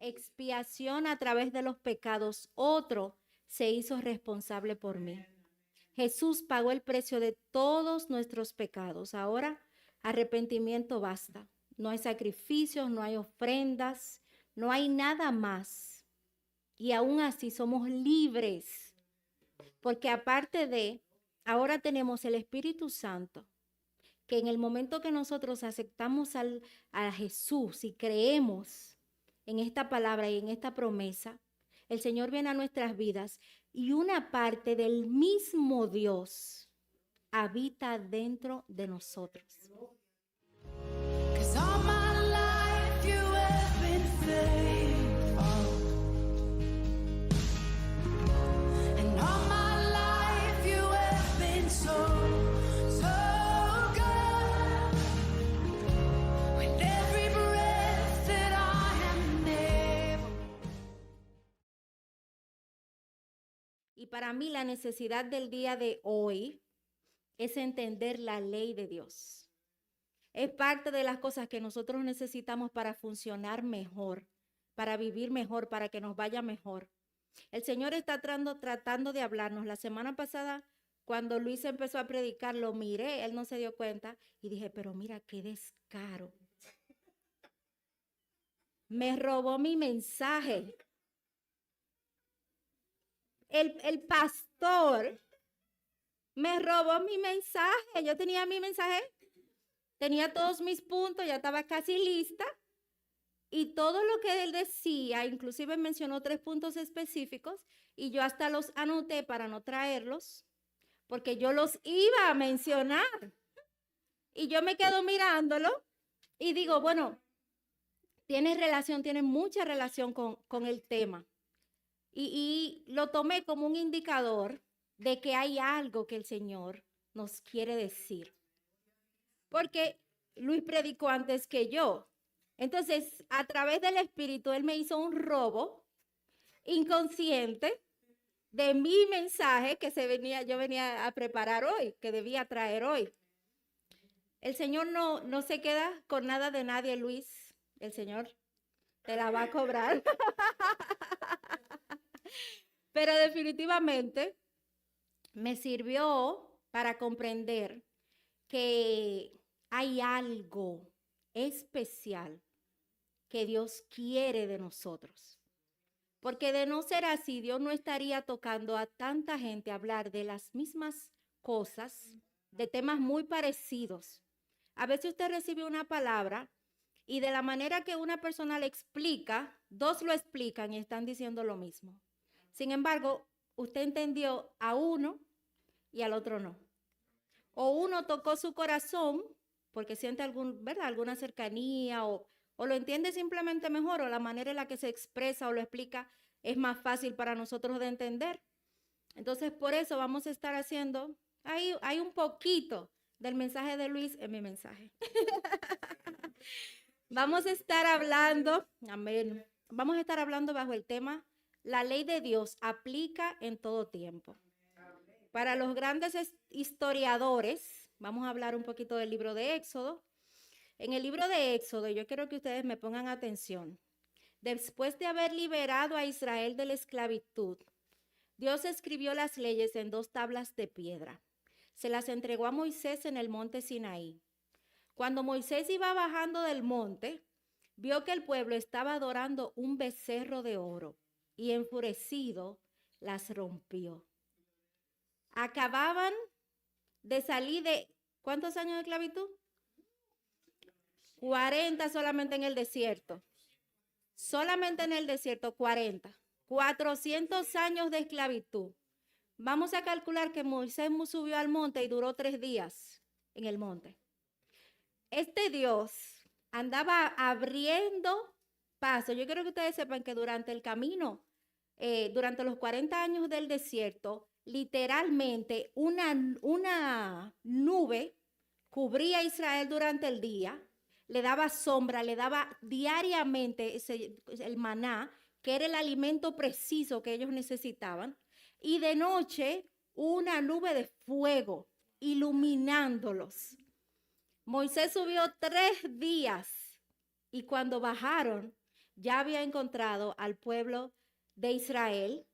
expiación a través de los pecados, otro se hizo responsable por mí. Jesús pagó el precio de todos nuestros pecados. Ahora, arrepentimiento basta. No hay sacrificios, no hay ofrendas, no hay nada más. Y aún así somos libres, porque aparte de, ahora tenemos el Espíritu Santo, que en el momento que nosotros aceptamos a Jesús y creemos en esta palabra y en esta promesa, el Señor viene a nuestras vidas y una parte del mismo Dios habita dentro de nosotros. 'Cause all my life you have been faithful, and all my life you have been so, so good. With every breath that I am able. Y para mí la necesidad del día de hoy es entender la ley de Dios. Es parte de las cosas que nosotros necesitamos para funcionar mejor, para vivir mejor, para que nos vaya mejor. El Señor está tratando de hablarnos. La semana pasada, cuando Luis empezó a predicar, lo miré, él no se dio cuenta y dije, pero mira qué descaro. Me robó mi mensaje. El pastor me robó mi mensaje. Yo tenía mi mensaje, tenía todos mis puntos, ya estaba casi lista. Y todo lo que él decía, inclusive mencionó 3 puntos específicos, y yo hasta los anoté para no traerlos, porque yo los iba a mencionar. Y yo me quedo mirándolo y digo, bueno, tiene mucha relación con el tema. Y lo tomé como un indicador de que hay algo que el Señor nos quiere decir. Porque Luis predicó antes que yo. Entonces, a través del Espíritu, Él me hizo un robo inconsciente de mi mensaje que yo venía a preparar hoy, que debía traer hoy. El Señor no se queda con nada de nadie, Luis. El Señor te la va a cobrar. Pero definitivamente me sirvió para comprender que hay algo especial que Dios quiere de nosotros. Porque de no ser así, Dios no estaría tocando a tanta gente hablar de las mismas cosas, de temas muy parecidos. A veces usted recibe una palabra y de la manera que una persona le explica, 2 lo explican y están diciendo lo mismo. Sin embargo, usted entendió a uno y al otro no. O uno tocó su corazón porque siente alguna cercanía o lo entiende simplemente mejor, o la manera en la que se expresa o lo explica es más fácil para nosotros de entender. Entonces, por eso vamos a estar haciendo, hay un poquito del mensaje de Luis en mi mensaje. Vamos a estar hablando, amén, vamos a estar hablando bajo el tema, la ley de Dios aplica en todo tiempo. Para los grandes historiadores, vamos a hablar un poquito del libro de Éxodo. En el libro de Éxodo, yo quiero que ustedes me pongan atención. Después de haber liberado a Israel de la esclavitud, Dios escribió las leyes en 2 tablas de piedra. Se las entregó a Moisés en el monte Sinaí. Cuando Moisés iba bajando del monte, vio que el pueblo estaba adorando un becerro de oro y enfurecido las rompió. Acababan de salir de, ¿cuántos años de esclavitud? 40 solamente en el desierto. Solamente en el desierto, 40. 400 años de esclavitud. Vamos a calcular que Moisés subió al monte y duró 3 días en el monte. Este Dios andaba abriendo paso. Yo quiero que ustedes sepan que durante el camino, durante los 40 años del desierto, literalmente una nube cubría a Israel durante el día, le daba sombra, le daba diariamente el maná, que era el alimento preciso que ellos necesitaban, y de noche una nube de fuego iluminándolos. Moisés subió 3 días y cuando bajaron, ya había encontrado al pueblo de Israel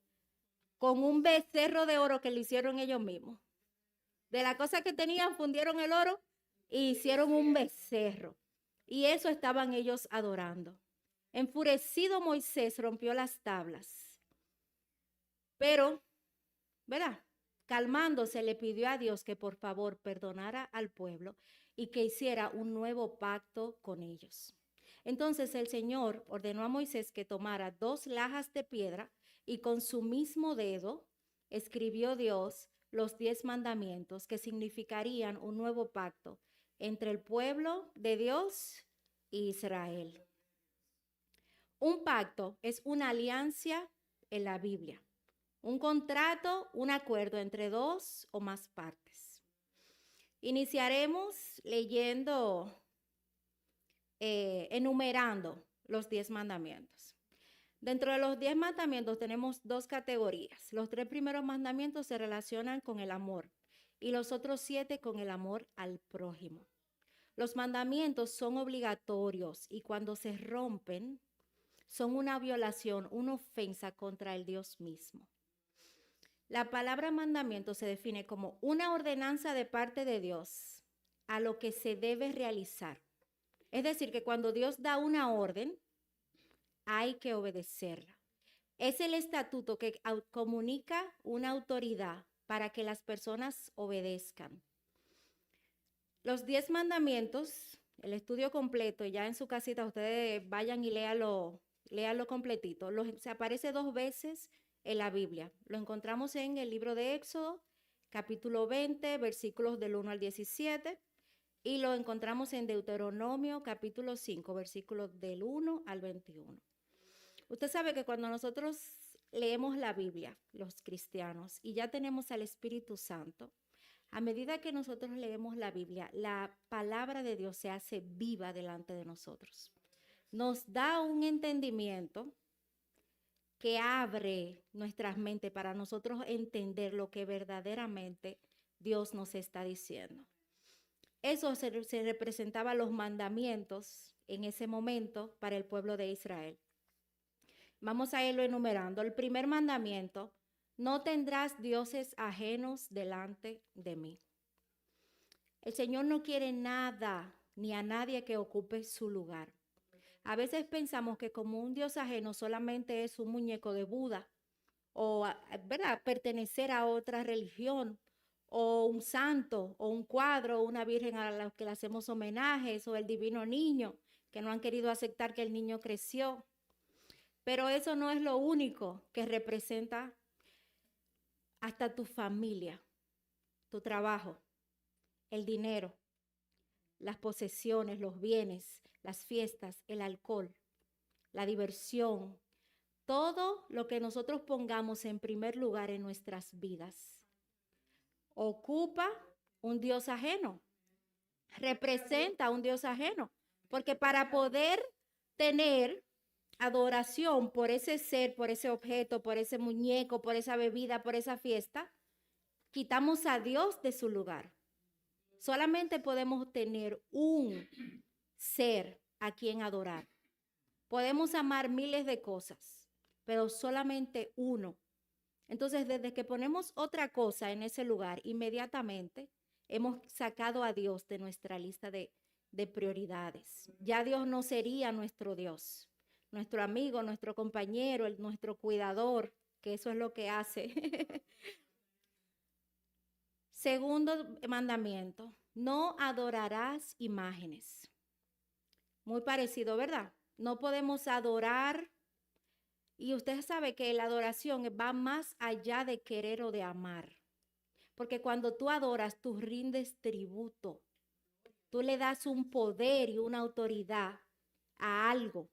con un becerro de oro que lo hicieron ellos mismos. De la cosa que tenían, fundieron el oro y hicieron un becerro. Y eso estaban ellos adorando. Enfurecido Moisés rompió las tablas. Pero, ¿verdad? Calmándose, le pidió a Dios que por favor perdonara al pueblo y que hiciera un nuevo pacto con ellos. Entonces el Señor ordenó a Moisés que tomara 2 lajas de piedra y con su mismo dedo escribió Dios los 10 mandamientos que significarían un nuevo pacto entre el pueblo de Dios e Israel. Un pacto es una alianza en la Biblia. Un contrato, un acuerdo entre 2 o más partes. Iniciaremos leyendo, enumerando los 10 mandamientos. Dentro de los 10 mandamientos tenemos 2 categorías. Los 3 primeros mandamientos se relacionan con el amor y los otros 7 con el amor al prójimo. Los mandamientos son obligatorios y cuando se rompen son una violación, una ofensa contra el Dios mismo. La palabra mandamiento se define como una ordenanza de parte de Dios a lo que se debe realizar. Es decir, que cuando Dios da una orden, hay que obedecerla. Es el estatuto que comunica una autoridad para que las personas obedezcan. Los 10 mandamientos, el estudio completo, ya en su casita ustedes vayan y léalo completito. Se aparece 2 veces en la Biblia. Lo encontramos en el libro de Éxodo, capítulo 20, versículos del 1 al 17, y lo encontramos en Deuteronomio, capítulo 5, versículos del 1 al 21. Usted sabe que cuando nosotros leemos la Biblia, los cristianos, y ya tenemos al Espíritu Santo, a medida que nosotros leemos la Biblia, la palabra de Dios se hace viva delante de nosotros. Nos da un entendimiento que abre nuestras mentes para nosotros entender lo que verdaderamente Dios nos está diciendo. Eso se representaba los mandamientos en ese momento para el pueblo de Israel. Vamos a irlo enumerando. El primer mandamiento: no tendrás dioses ajenos delante de mí. El Señor no quiere nada ni a nadie que ocupe su lugar. A veces pensamos que como un Dios ajeno solamente es un muñeco de Buda o, ¿verdad?, pertenecer a otra religión o un santo o un cuadro o una virgen a la que le hacemos homenajes o el divino niño que no han querido aceptar que el niño creció. Pero eso no es lo único que representa hasta tu familia, tu trabajo, el dinero, las posesiones, los bienes, las fiestas, el alcohol, la diversión, todo lo que nosotros pongamos en primer lugar en nuestras vidas, ocupa un Dios ajeno, representa un Dios ajeno, porque para poder tener adoración por ese ser, por ese objeto, por ese muñeco, por esa bebida, por esa fiesta, quitamos a Dios de su lugar. Solamente podemos tener un ser a quien adorar. Podemos amar miles de cosas, pero solamente uno. Entonces, desde que ponemos otra cosa en ese lugar, inmediatamente hemos sacado a Dios de nuestra lista de prioridades. Ya Dios no sería nuestro Dios, nuestro amigo, nuestro compañero, nuestro cuidador, que eso es lo que hace. Segundo mandamiento: no adorarás imágenes. Muy parecido, ¿verdad? No podemos adorar. Y usted sabe que la adoración va más allá de querer o de amar. Porque cuando tú adoras, tú rindes tributo. Tú le das un poder y una autoridad a algo.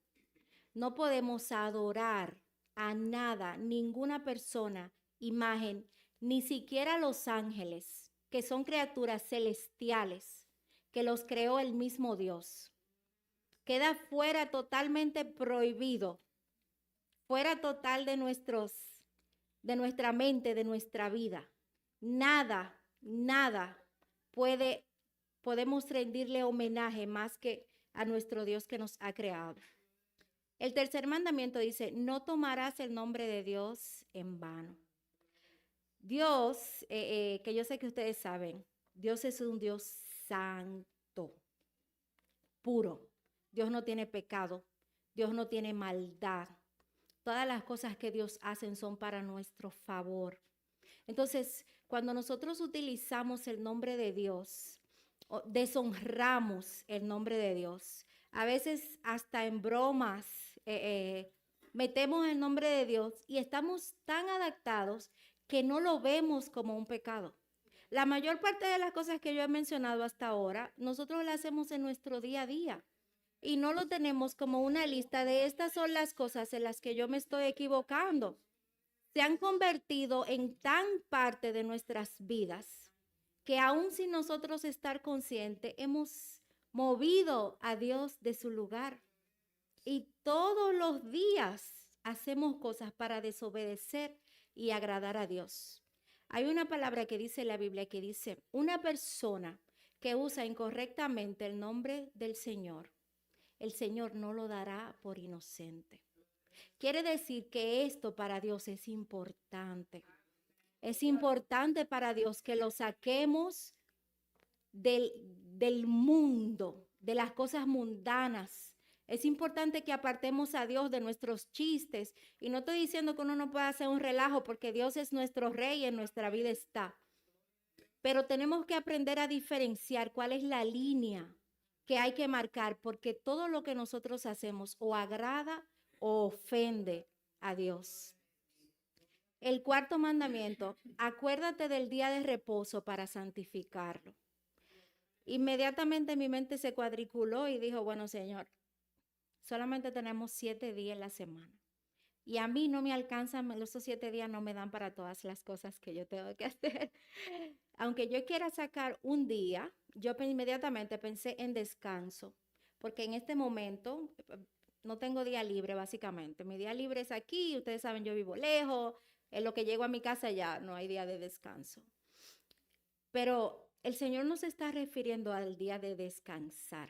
No podemos adorar a nada, ninguna persona, imagen, ni siquiera los ángeles, que son criaturas celestiales, que los creó el mismo Dios. Queda fuera, totalmente prohibido, fuera total de nuestra mente, de nuestra vida. Nada podemos rendirle homenaje más que a nuestro Dios que nos ha creado. El tercer mandamiento dice, no tomarás el nombre de Dios en vano. Dios, que yo sé que ustedes saben, Dios es un Dios santo, puro. Dios no tiene pecado, Dios no tiene maldad. Todas las cosas que Dios hace son para nuestro favor. Entonces, cuando nosotros utilizamos el nombre de Dios, deshonramos el nombre de Dios. A veces hasta en bromas metemos el nombre de Dios y estamos tan adaptados que no lo vemos como un pecado. La mayor parte de las cosas que yo he mencionado hasta ahora, nosotros las hacemos en nuestro día a día y no lo tenemos como una lista de estas son las cosas en las que yo me estoy equivocando. Se han convertido en tan parte de nuestras vidas que aún sin nosotros estar conscientes, hemos movido a Dios de su lugar. Y todos los días hacemos cosas para desobedecer y agradar a Dios. Hay una palabra que dice en la Biblia que dice, una persona que usa incorrectamente el nombre del Señor, el Señor no lo dará por inocente. Quiere decir que esto para Dios es importante. Es importante para Dios que lo saquemos del mundo, de las cosas mundanas. Es importante que apartemos a Dios de nuestros chistes. Y no estoy diciendo que uno no pueda hacer un relajo porque Dios es nuestro rey y en nuestra vida está. Pero tenemos que aprender a diferenciar cuál es la línea que hay que marcar porque todo lo que nosotros hacemos o agrada o ofende a Dios. El cuarto mandamiento, acuérdate del día de reposo para santificarlo. Inmediatamente mi mente se cuadriculó y dijo, bueno, Señor, solamente tenemos 7 días en la semana. Y a mí no me alcanzan, esos 7 días no me dan para todas las cosas que yo tengo que hacer. Aunque yo quiera sacar un día, yo inmediatamente pensé en descanso, porque en este momento no tengo día libre básicamente. Mi día libre es aquí, ustedes saben, yo vivo lejos, en lo que llego a mi casa ya no hay día de descanso. Pero el Señor no se está refiriendo al día de descansar.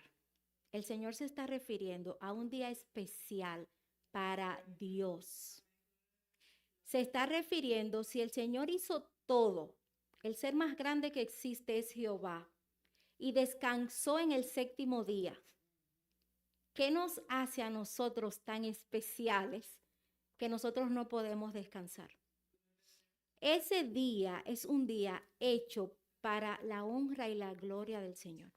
El Señor se está refiriendo a un día especial para Dios. Se está refiriendo, si el Señor hizo todo, el ser más grande que existe es Jehová, y descansó en el 7º día, ¿qué nos hace a nosotros tan especiales que nosotros no podemos descansar? Ese día es un día hecho para la honra y la gloria del Señor,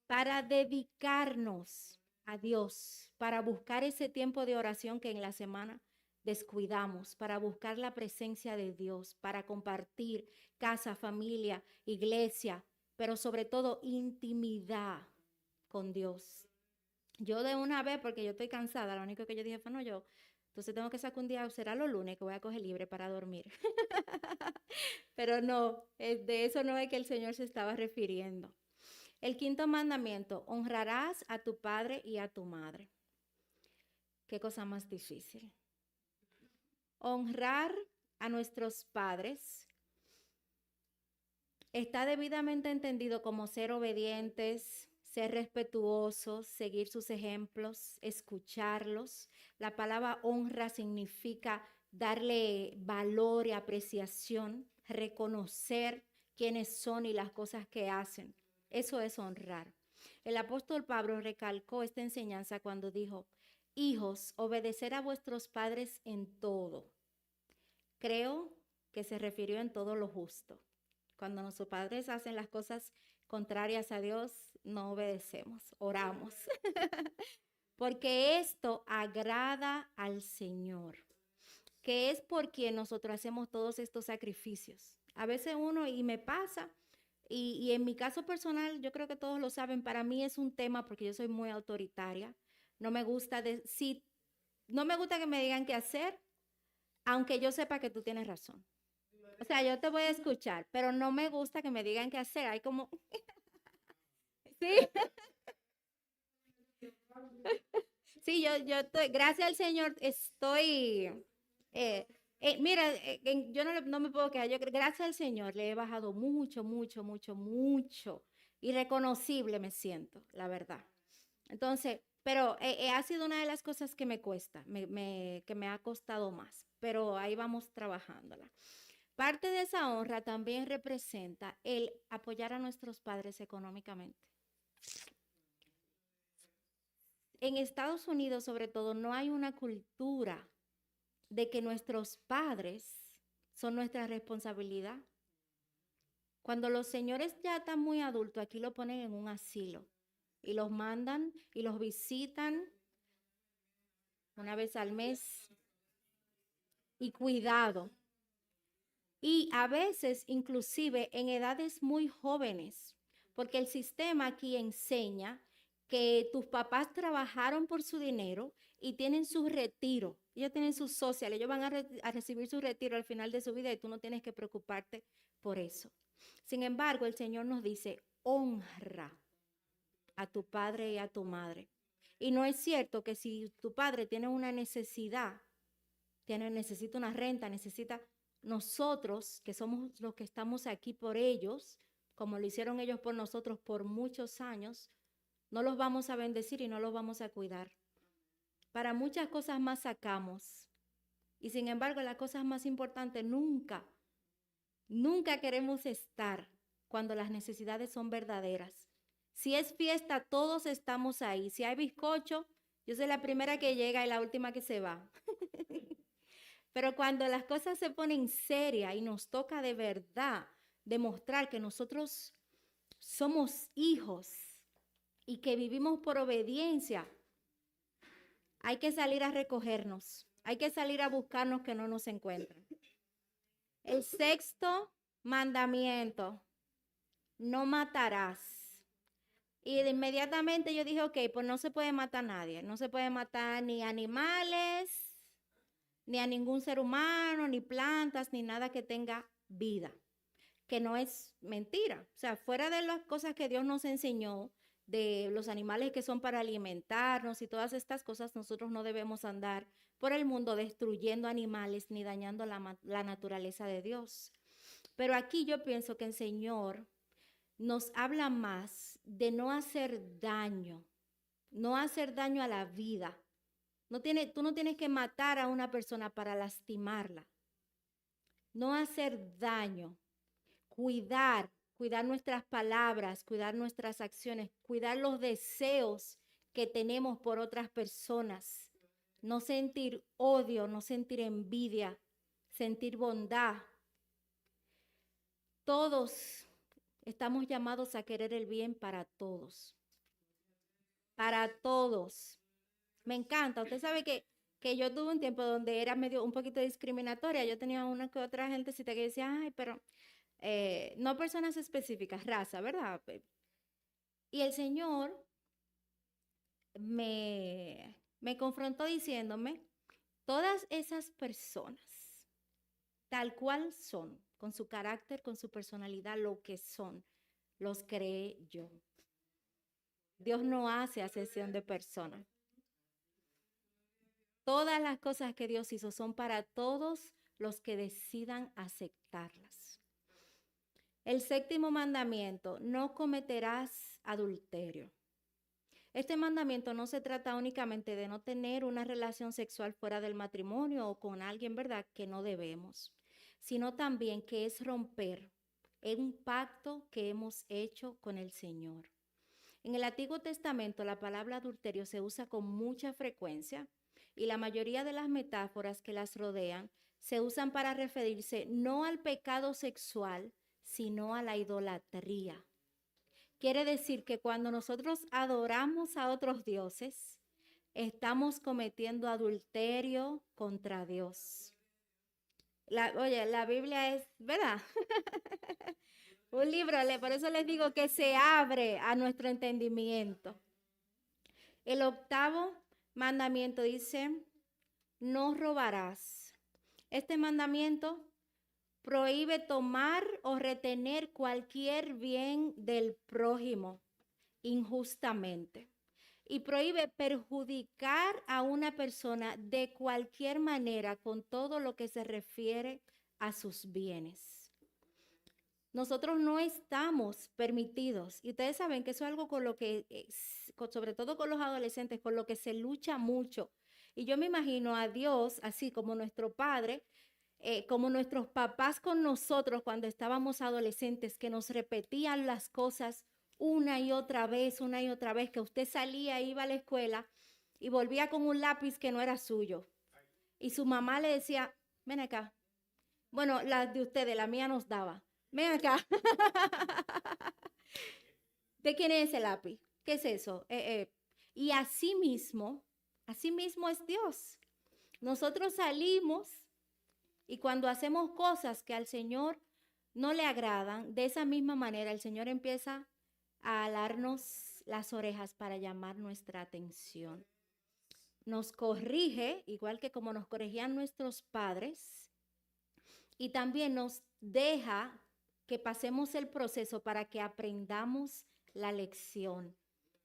para dedicarnos a Dios, para buscar ese tiempo de oración que en la semana descuidamos, para buscar la presencia de Dios, para compartir casa, familia, iglesia, pero sobre todo intimidad con Dios. Yo de una vez, porque yo estoy cansada, lo único que yo dije fue, no, yo, entonces tengo que sacar un día, será los lunes que voy a coger libre para dormir. Pero no, de eso no es que el Señor se estaba refiriendo. El 5º mandamiento, honrarás a tu padre y a tu madre. Qué cosa más difícil. Honrar a nuestros padres está debidamente entendido como ser obedientes, ser respetuosos, seguir sus ejemplos, escucharlos. La palabra honra significa darle valor y apreciación, reconocer quiénes son y las cosas que hacen. Eso es honrar. El apóstol Pablo recalcó esta enseñanza cuando dijo, hijos, obedecer a vuestros padres en todo. Creo que se refirió en todo lo justo. Cuando nuestros padres hacen las cosas contrarias a Dios, no obedecemos, oramos. Porque esto agrada al Señor, que es por quien nosotros hacemos todos estos sacrificios. A veces uno, y me pasa, y en mi caso personal, yo creo que todos lo saben, para mí es un tema porque yo soy muy autoritaria. No me gusta, no me gusta que me digan qué hacer, aunque yo sepa que tú tienes razón. O sea, yo te voy a escuchar, pero no me gusta que me digan qué hacer. Hay como, sí, sí, yo estoy, gracias al Señor, estoy, mira, yo no me puedo quejar, gracias al Señor le he bajado mucho, mucho, mucho, mucho, irreconocible me siento, la verdad. Entonces, Pero ha sido una de las cosas que me cuesta, que me ha costado más, pero ahí vamos trabajándola. Parte de esa honra también representa el apoyar a nuestros padres económicamente. En Estados Unidos, sobre todo, no hay una cultura de que nuestros padres son nuestra responsabilidad. Cuando los señores ya están muy adultos, aquí lo ponen en un asilo y los mandan y los visitan una vez al mes y cuidado. Y a veces inclusive en edades muy jóvenes, porque el sistema aquí enseña que tus papás trabajaron por su dinero y tienen su retiro. Ellos tienen su social, ellos van a recibir su retiro al final de su vida y tú no tienes que preocuparte por eso. Sin embargo, el Señor nos dice, honra a tu padre y a tu madre. Y no es cierto que si tu padre tiene una necesidad, necesita una renta, necesita nosotros, que somos los que estamos aquí por ellos, como lo hicieron ellos por nosotros por muchos años, no los vamos a bendecir y no los vamos a cuidar. Para muchas cosas más sacamos. Y sin embargo, las cosas más importantes nunca queremos estar cuando las necesidades son verdaderas. Si es fiesta, todos estamos ahí. Si hay bizcocho, yo soy la primera que llega y la última que se va. Pero cuando las cosas se ponen serias y nos toca de verdad demostrar que nosotros somos hijos y que vivimos por obediencia, hay que salir a recogernos, hay que salir a buscarnos que no nos encuentren. El sexto mandamiento, no matarás. Y inmediatamente yo dije, ok, pues no se puede matar a nadie, no se puede matar ni animales, ni a ningún ser humano, ni plantas, ni nada que tenga vida, que no es mentira. O sea, fuera de las cosas que Dios nos enseñó, de los animales que son para alimentarnos y todas estas cosas, nosotros no debemos andar por el mundo destruyendo animales ni dañando la naturaleza de Dios. Pero aquí yo pienso que el Señor nos habla más de no hacer daño a la vida. Tú no tienes que matar a una persona para lastimarla. No hacer daño, cuidar nuestras palabras, cuidar nuestras acciones, cuidar los deseos que tenemos por otras personas. No sentir odio, no sentir envidia, sentir bondad. Todos estamos llamados a querer el bien para todos. Para todos. Me encanta. Usted sabe que yo tuve un tiempo donde era medio un poquito discriminatoria. Yo tenía una que otra gentecita que decía, ay, pero no personas específicas, raza, ¿verdad? Y el Señor me confrontó diciéndome, todas esas personas, tal cual son, con su carácter, con su personalidad, lo que son, los creé yo. Dios no hace acepción de personas. Todas las cosas que Dios hizo son para todos los que decidan aceptarlas. El séptimo mandamiento, no cometerás adulterio. Este mandamiento no se trata únicamente de no tener una relación sexual fuera del matrimonio o con alguien, ¿verdad?, que no debemos, sino también que es romper un pacto que hemos hecho con el Señor. En el Antiguo Testamento la palabra adulterio se usa con mucha frecuencia y la mayoría de las metáforas que las rodean se usan para referirse no al pecado sexual, sino a la idolatría. Quiere decir que cuando nosotros adoramos a otros dioses, estamos cometiendo adulterio contra Dios. Oye, la Biblia es, ¿verdad? Un libro, por eso les digo que se abre a nuestro entendimiento. El octavo mandamiento dice, no robarás. Este mandamiento prohíbe tomar o retener cualquier bien del prójimo injustamente y prohíbe perjudicar a una persona de cualquier manera con todo lo que se refiere a sus bienes. nosotros no estamos permitidos. Y ustedes saben que eso es algo con lo que, sobre todo con los adolescentes, con lo que se lucha mucho. Y yo me imagino a Dios, así como nuestro Padre, como nuestros papás con nosotros cuando estábamos adolescentes, que nos repetían las cosas una y otra vez, que usted salía, iba a la escuela y volvía con un lápiz que no era suyo. Y su mamá le decía, ven acá. Bueno, las de ustedes, la mía nos daba. Ven acá. ¿De quién es ese lápiz? ¿Qué es eso? Y así mismo es Dios. Nosotros salimos y cuando hacemos cosas que al Señor no le agradan, de esa misma manera el Señor empieza a alarnos las orejas para llamar nuestra atención. Nos corrige, igual que como nos corregían nuestros padres, y también nos deja que pasemos el proceso para que aprendamos la lección.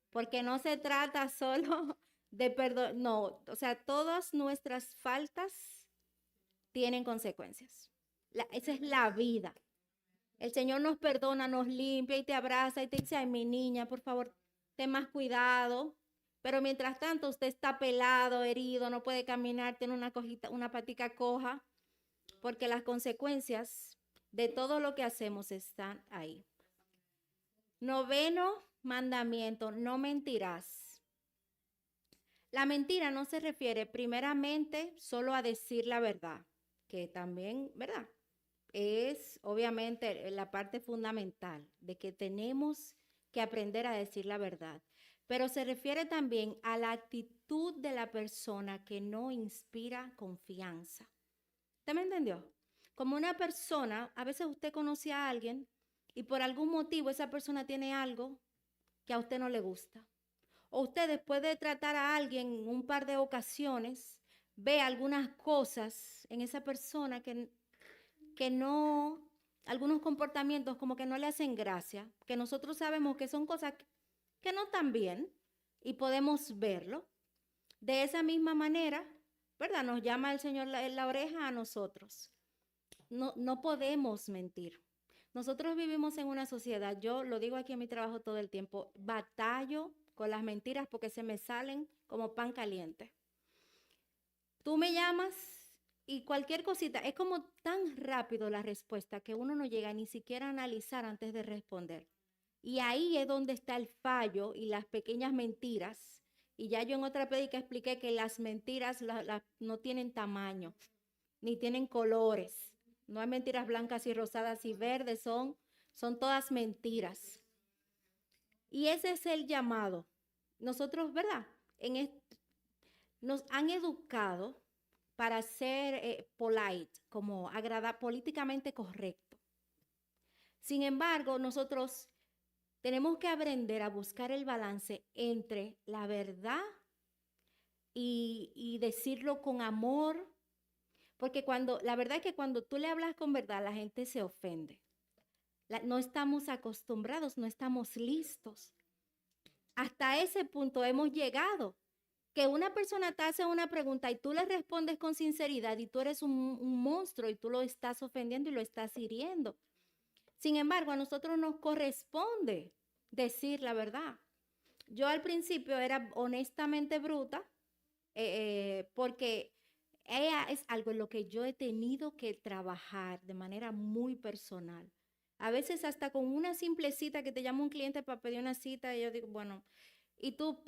Porque no se trata solo de perdón, no, o sea, todas nuestras faltas tienen consecuencias. Esa es la vida. El Señor nos perdona, nos limpia y te abraza y te dice, ay, mi niña, por favor, ten más cuidado. Pero mientras tanto, usted está pelado, herido, no puede caminar, tiene una patica coja, porque las consecuencias de todo lo que hacemos están ahí. 9º mandamiento, no mentirás. La mentira no se refiere primeramente solo a decir la verdad, que también, ¿verdad? Es obviamente la parte fundamental de que tenemos que aprender a decir la verdad, pero se refiere también a la actitud de la persona que no inspira confianza. ¿Usted me entendió? Como una persona, a veces usted conoce a alguien y por algún motivo esa persona tiene algo que a usted no le gusta. O usted después de tratar a alguien en un par de ocasiones, ve algunas cosas en esa persona que no, algunos comportamientos como que no le hacen gracia, que nosotros sabemos que son cosas que no están bien y podemos verlo. De esa misma manera, ¿verdad? Nos llama el Señor la oreja a nosotros. No podemos mentir. Nosotros vivimos en una sociedad, yo lo digo aquí en mi trabajo todo el tiempo, batallo con las mentiras porque se me salen como pan caliente. Tú me llamas y cualquier cosita, es como tan rápido la respuesta que uno no llega ni siquiera a analizar antes de responder. Y ahí es donde está el fallo y las pequeñas mentiras. Y ya yo en otra prédica expliqué que las mentiras no tienen tamaño, ni tienen colores. No hay mentiras blancas y rosadas y verdes, son todas mentiras. Y ese es el llamado. Nosotros, ¿verdad? Nos han educado para ser polite, como políticamente correcto. Sin embargo, nosotros tenemos que aprender a buscar el balance entre la verdad y decirlo con amor, porque la verdad es que cuando tú le hablas con verdad, la gente se ofende. No estamos acostumbrados, no estamos listos. Hasta ese punto hemos llegado, que una persona te hace una pregunta y tú le respondes con sinceridad y tú eres un monstruo y tú lo estás ofendiendo y lo estás hiriendo. Sin embargo, a nosotros nos corresponde decir la verdad. Yo al principio era honestamente bruta porque es algo en lo que yo he tenido que trabajar de manera muy personal. A veces hasta con una simple cita que te llama un cliente para pedir una cita y yo digo, bueno, y tú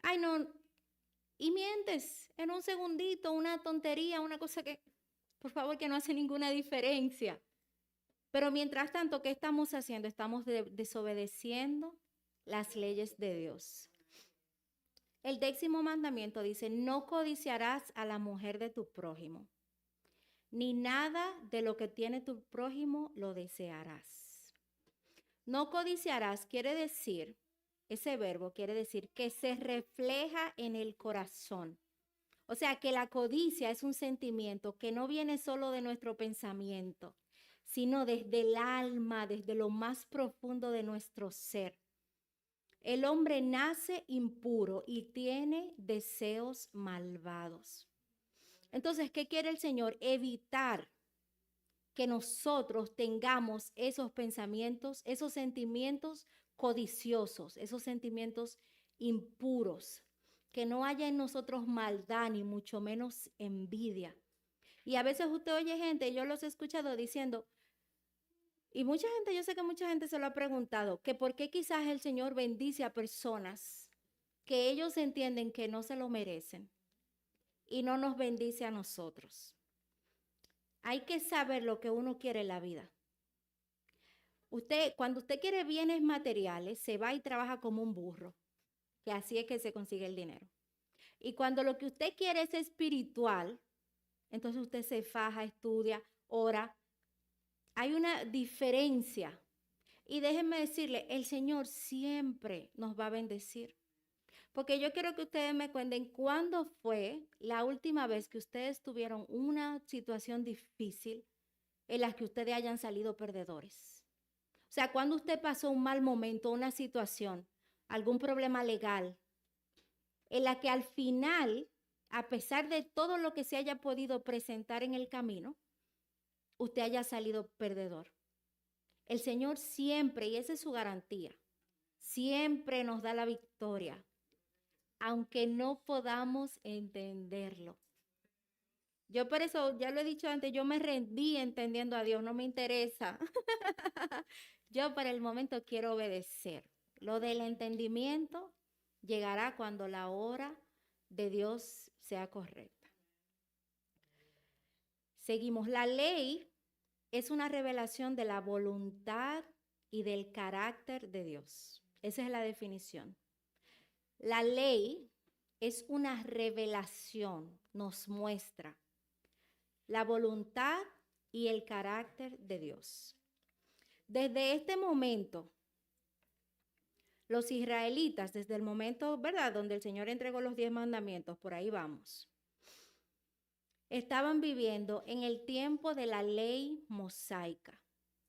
ay no, y mientes en un segundito, una tontería, una cosa que, por favor, que no hace ninguna diferencia. Pero mientras tanto, ¿qué estamos haciendo? Estamos desobedeciendo las leyes de Dios. El 10º mandamiento dice, no codiciarás a la mujer de tu prójimo, ni nada de lo que tiene tu prójimo lo desearás. No codiciarás quiere decir, ese verbo quiere decir que se refleja en el corazón. O sea, que la codicia es un sentimiento que no viene solo de nuestro pensamiento, sino desde el alma, desde lo más profundo de nuestro ser. El hombre nace impuro y tiene deseos malvados. Entonces, ¿qué quiere el Señor? Evitar que nosotros tengamos esos pensamientos, esos sentimientos codiciosos, esos sentimientos impuros, que no haya en nosotros maldad ni mucho menos envidia. Y a veces usted oye gente, yo los he escuchado diciendo, y mucha gente, yo sé que mucha gente se lo ha preguntado, que por qué quizás el Señor bendice a personas que ellos entienden que no se lo merecen y no nos bendice a nosotros. Hay que saber lo que uno quiere en la vida. Cuando usted quiere bienes materiales, se va y trabaja como un burro, que así es que se consigue el dinero. Y cuando lo que usted quiere es espiritual, entonces usted se faja, estudia, ora. Hay una diferencia. Y déjenme decirle, el Señor siempre nos va a bendecir. Porque yo quiero que ustedes me cuenten cuándo fue la última vez que ustedes tuvieron una situación difícil en la que ustedes hayan salido perdedores. O sea, cuando usted pasó un mal momento, una situación, algún problema legal, en la que al final, a pesar de todo lo que se haya podido presentar en el camino, usted haya salido perdedor. El Señor siempre, y esa es su garantía, siempre nos da la victoria, aunque no podamos entenderlo. Yo por eso, ya lo he dicho antes, yo me rendí entendiendo a Dios, no me interesa. Yo por el momento quiero obedecer. Lo del entendimiento llegará cuando la hora de Dios sea correcta. Seguimos. La ley es una revelación de la voluntad y del carácter de Dios. Esa es la definición. La ley es una revelación, nos muestra la voluntad y el carácter de Dios. Desde este momento, los israelitas, desde el momento, ¿verdad?, donde el Señor entregó los 10 mandamientos, por ahí vamos, estaban viviendo en el tiempo de la ley mosaica.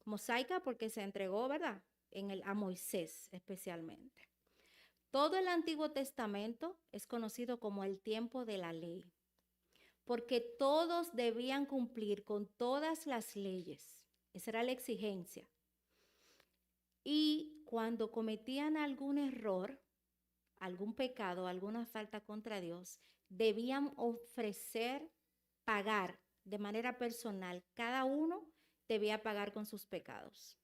Mosaica porque se entregó, ¿verdad?, a Moisés especialmente. Todo el Antiguo Testamento es conocido como el tiempo de la ley, porque todos debían cumplir con todas las leyes. Esa era la exigencia. Y cuando cometían algún error, algún pecado, alguna falta contra Dios, debían pagar de manera personal. Cada uno debía pagar con sus pecados.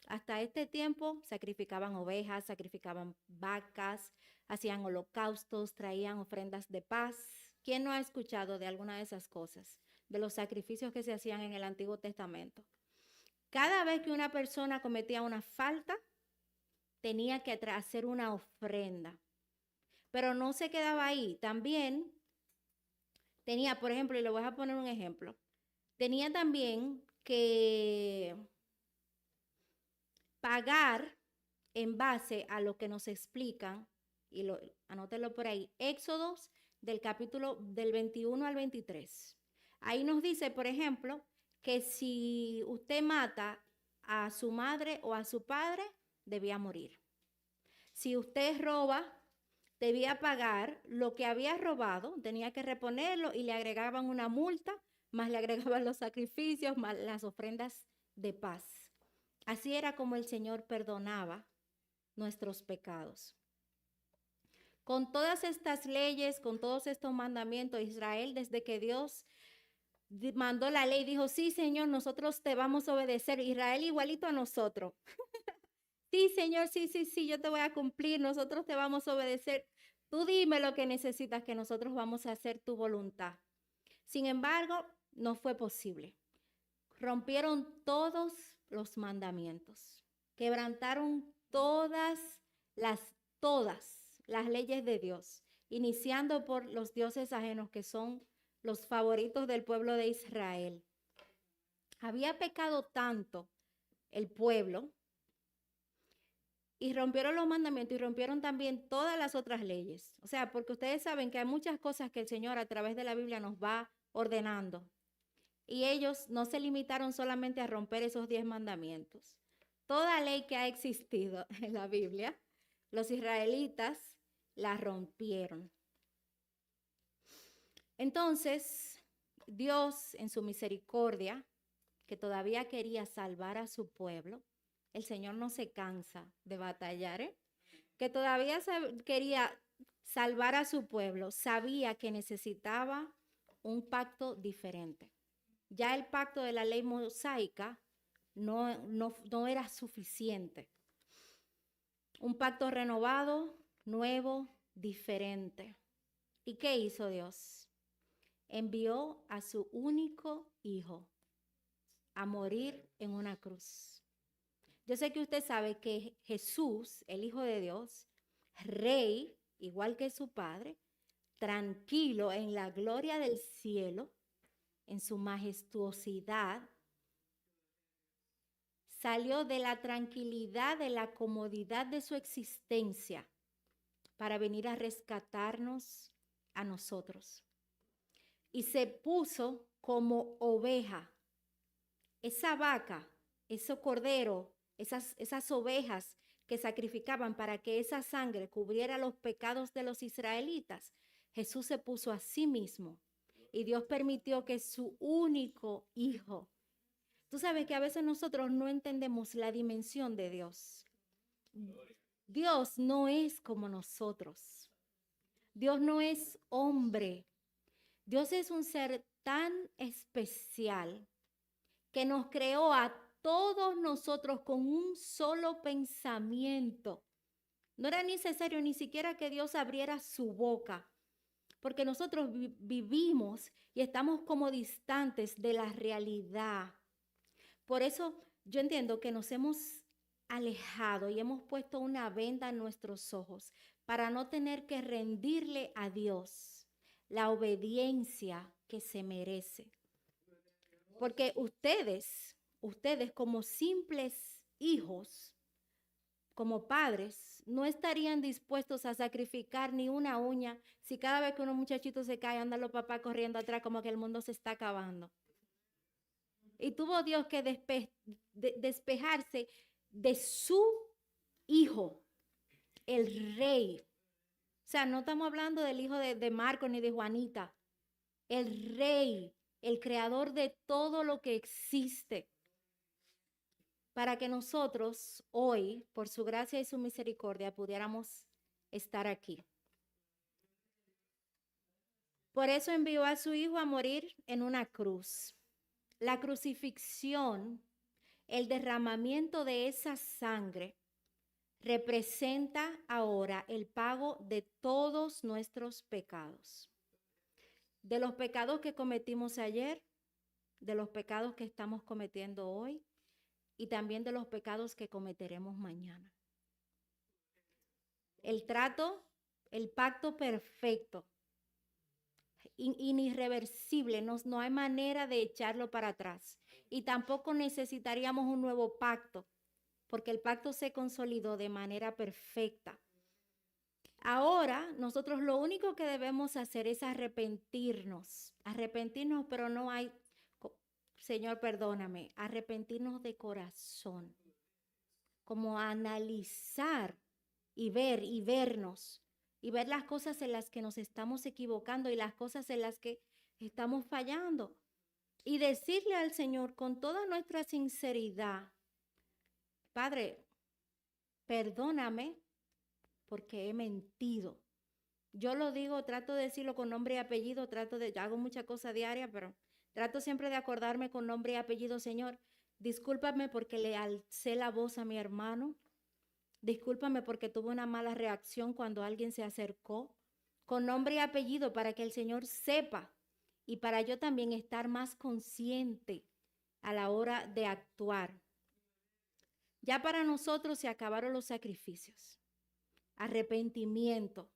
Hasta este tiempo sacrificaban ovejas, sacrificaban vacas, hacían holocaustos, traían ofrendas de paz. ¿Quién no ha escuchado de alguna de esas cosas? De los sacrificios que se hacían en el Antiguo Testamento. Cada vez que una persona cometía una falta, tenía que hacer una ofrenda. Pero no se quedaba ahí. También tenía, por ejemplo, y le voy a poner un ejemplo, tenía también que pagar en base a lo que nos explican, y anótelo por ahí, Éxodos del capítulo del 21 al 23. Ahí nos dice, por ejemplo, que si usted mata a su madre o a su padre, debía morir. Si usted roba, debía pagar lo que había robado, tenía que reponerlo y le agregaban una multa, más le agregaban los sacrificios, más las ofrendas de paz. Así era como el Señor perdonaba nuestros pecados. Con todas estas leyes, con todos estos mandamientos, Israel, desde que Dios mandó la ley, dijo, sí, Señor, nosotros te vamos a obedecer. Israel igualito a nosotros. Sí, Señor, sí, yo te voy a cumplir, nosotros te vamos a obedecer. Tú dime lo que necesitas, que nosotros vamos a hacer tu voluntad. Sin embargo, no fue posible. Rompieron todos los mandamientos, quebrantaron todas las leyes de Dios, iniciando por los dioses ajenos que son los favoritos del pueblo de Israel. Había pecado tanto el pueblo y rompieron los mandamientos y rompieron también todas las otras leyes. O sea, porque ustedes saben que hay muchas cosas que el Señor a través de la Biblia nos va ordenando. Y ellos no se limitaron solamente a romper esos 10 mandamientos. Toda ley que ha existido en la Biblia, los israelitas la rompieron. Entonces, Dios en su misericordia que todavía quería salvar a su pueblo. El Señor no se cansa de batallar, ¿eh? Que todavía quería salvar a su pueblo, sabía que necesitaba un pacto diferente. Ya el pacto de la ley mosaica no era suficiente. Un pacto renovado, nuevo, diferente. ¿Y qué hizo Dios? Envió a su único hijo a morir en una cruz. Yo sé que usted sabe que Jesús, el Hijo de Dios, rey, igual que su Padre, tranquilo en la gloria del cielo, en su majestuosidad, salió de la tranquilidad, de la comodidad de su existencia para venir a rescatarnos a nosotros. Y se puso como oveja. Esa vaca, ese cordero, esas ovejas que sacrificaban para que esa sangre cubriera los pecados de los israelitas, Jesús se puso a sí mismo y Dios permitió que su único hijo. Tú sabes que a veces nosotros no entendemos la dimensión de Dios. Dios no es como nosotros. Dios no es hombre. Dios es un ser tan especial que nos creó a todos nosotros con un solo pensamiento. No era necesario ni siquiera que Dios abriera su boca, porque nosotros vivimos y estamos como distantes de la realidad. Por eso yo entiendo que nos hemos alejado y hemos puesto una venda en nuestros ojos para no tener que rendirle a Dios la obediencia que se merece. Porque ustedes como simples hijos, como padres, no estarían dispuestos a sacrificar ni una uña si cada vez que un muchachito se cae andan los papás corriendo atrás como que el mundo se está acabando. Y tuvo Dios que despejarse de su hijo, el rey. O sea, no estamos hablando del hijo de Marco ni de Juanita. El rey, el creador de todo lo que existe. Para que nosotros hoy, por su gracia y su misericordia, pudiéramos estar aquí. Por eso envió a su hijo a morir en una cruz. La crucifixión, el derramamiento de esa sangre, representa ahora el pago de todos nuestros pecados. De los pecados que cometimos ayer, de los pecados que estamos cometiendo hoy y también de los pecados que cometeremos mañana. El trato, el pacto perfecto, inirreversible, no hay manera de echarlo para atrás. Y tampoco necesitaríamos un nuevo pacto, porque el pacto se consolidó de manera perfecta. Ahora nosotros lo único que debemos hacer es arrepentirnos, pero no hay, Señor, perdóname, arrepentirnos de corazón, como analizar y vernos y ver las cosas en las que nos estamos equivocando y las cosas en las que estamos fallando y decirle al Señor con toda nuestra sinceridad: Padre, perdóname porque he mentido. Yo lo digo, trato de decirlo con nombre y apellido, yo hago muchas cosas diarias, pero trato siempre de acordarme con nombre y apellido. Señor, discúlpame porque le alcé la voz a mi hermano. Discúlpame porque tuve una mala reacción cuando alguien se acercó. Con nombre y apellido para que el Señor sepa y para yo también estar más consciente a la hora de actuar. Ya para nosotros se acabaron los sacrificios. Arrepentimiento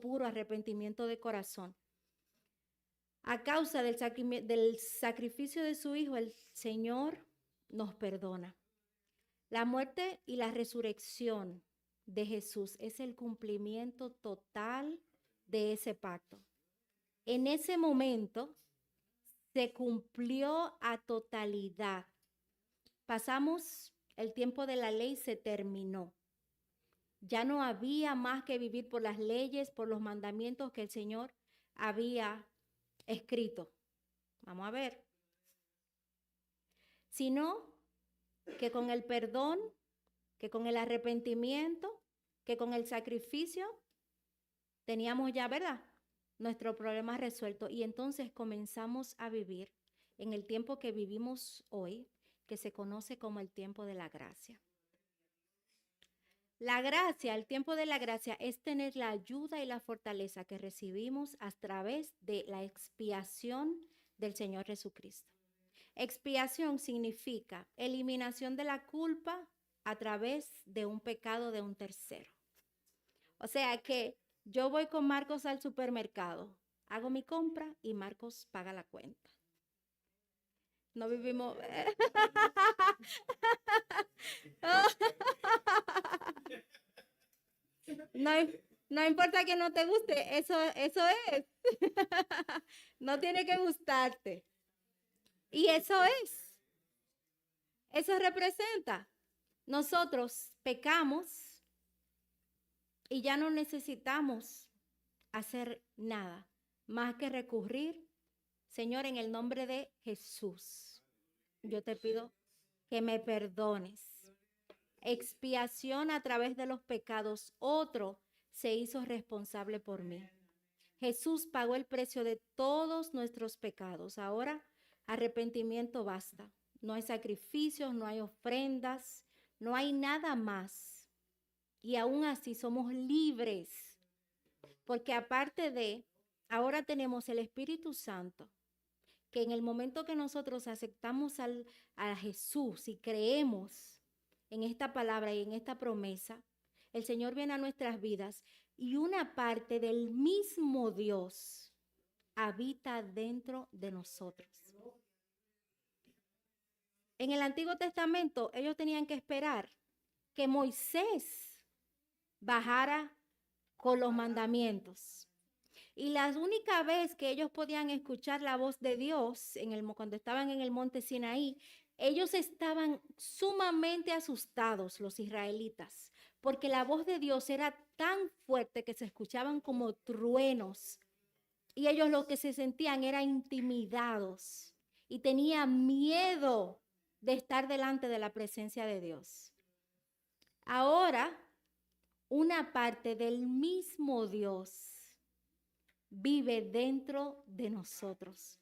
puro, arrepentimiento de corazón. A causa del sacrificio de su Hijo, el Señor nos perdona. La muerte y la resurrección de Jesús es el cumplimiento total de ese pacto. En ese momento se cumplió a totalidad. Pasamos, el tiempo de la ley se terminó. Ya no había más que vivir por las leyes, por los mandamientos que el Señor había escrito. Vamos a ver. sino que con el perdón, que con el arrepentimiento, que con el sacrificio, teníamos ya, ¿verdad?, nuestro problema resuelto. Y entonces comenzamos a vivir en el tiempo que vivimos hoy, que se conoce como el tiempo de la gracia. La gracia, el tiempo de la gracia es tener la ayuda y la fortaleza que recibimos a través de la expiación del Señor Jesucristo. Expiación significa eliminación de la culpa a través de un pecado de un tercero. O sea que yo voy con Marcos al supermercado, hago mi compra y Marcos paga la cuenta. No vivimos... No, no importa que no te guste, eso es. No tiene que gustarte. Y eso representa. Nosotros pecamos y ya no necesitamos hacer nada más que recurrir, Señor, en el nombre de Jesús. Yo te pido que me perdones. Expiación a través de los pecados. Otro se hizo responsable por mí. Jesús pagó el precio de todos nuestros pecados. Ahora, arrepentimiento basta. No hay sacrificios, no hay ofrendas, no hay nada más. Y aún así somos libres. Porque aparte de, ahora tenemos el Espíritu Santo, que en el momento que nosotros aceptamos a Jesús y creemos en esta palabra y en esta promesa, el Señor viene a nuestras vidas y una parte del mismo Dios habita dentro de nosotros. En el Antiguo Testamento ellos tenían que esperar que Moisés bajara con los mandamientos. Y la única vez que ellos podían escuchar la voz de Dios cuando estaban en el monte Sinaí, ellos estaban sumamente asustados, los israelitas, porque la voz de Dios era tan fuerte que se escuchaban como truenos. Y ellos lo que se sentían era intimidados y tenían miedo de estar delante de la presencia de Dios. Ahora, una parte del mismo Dios vive dentro de nosotros.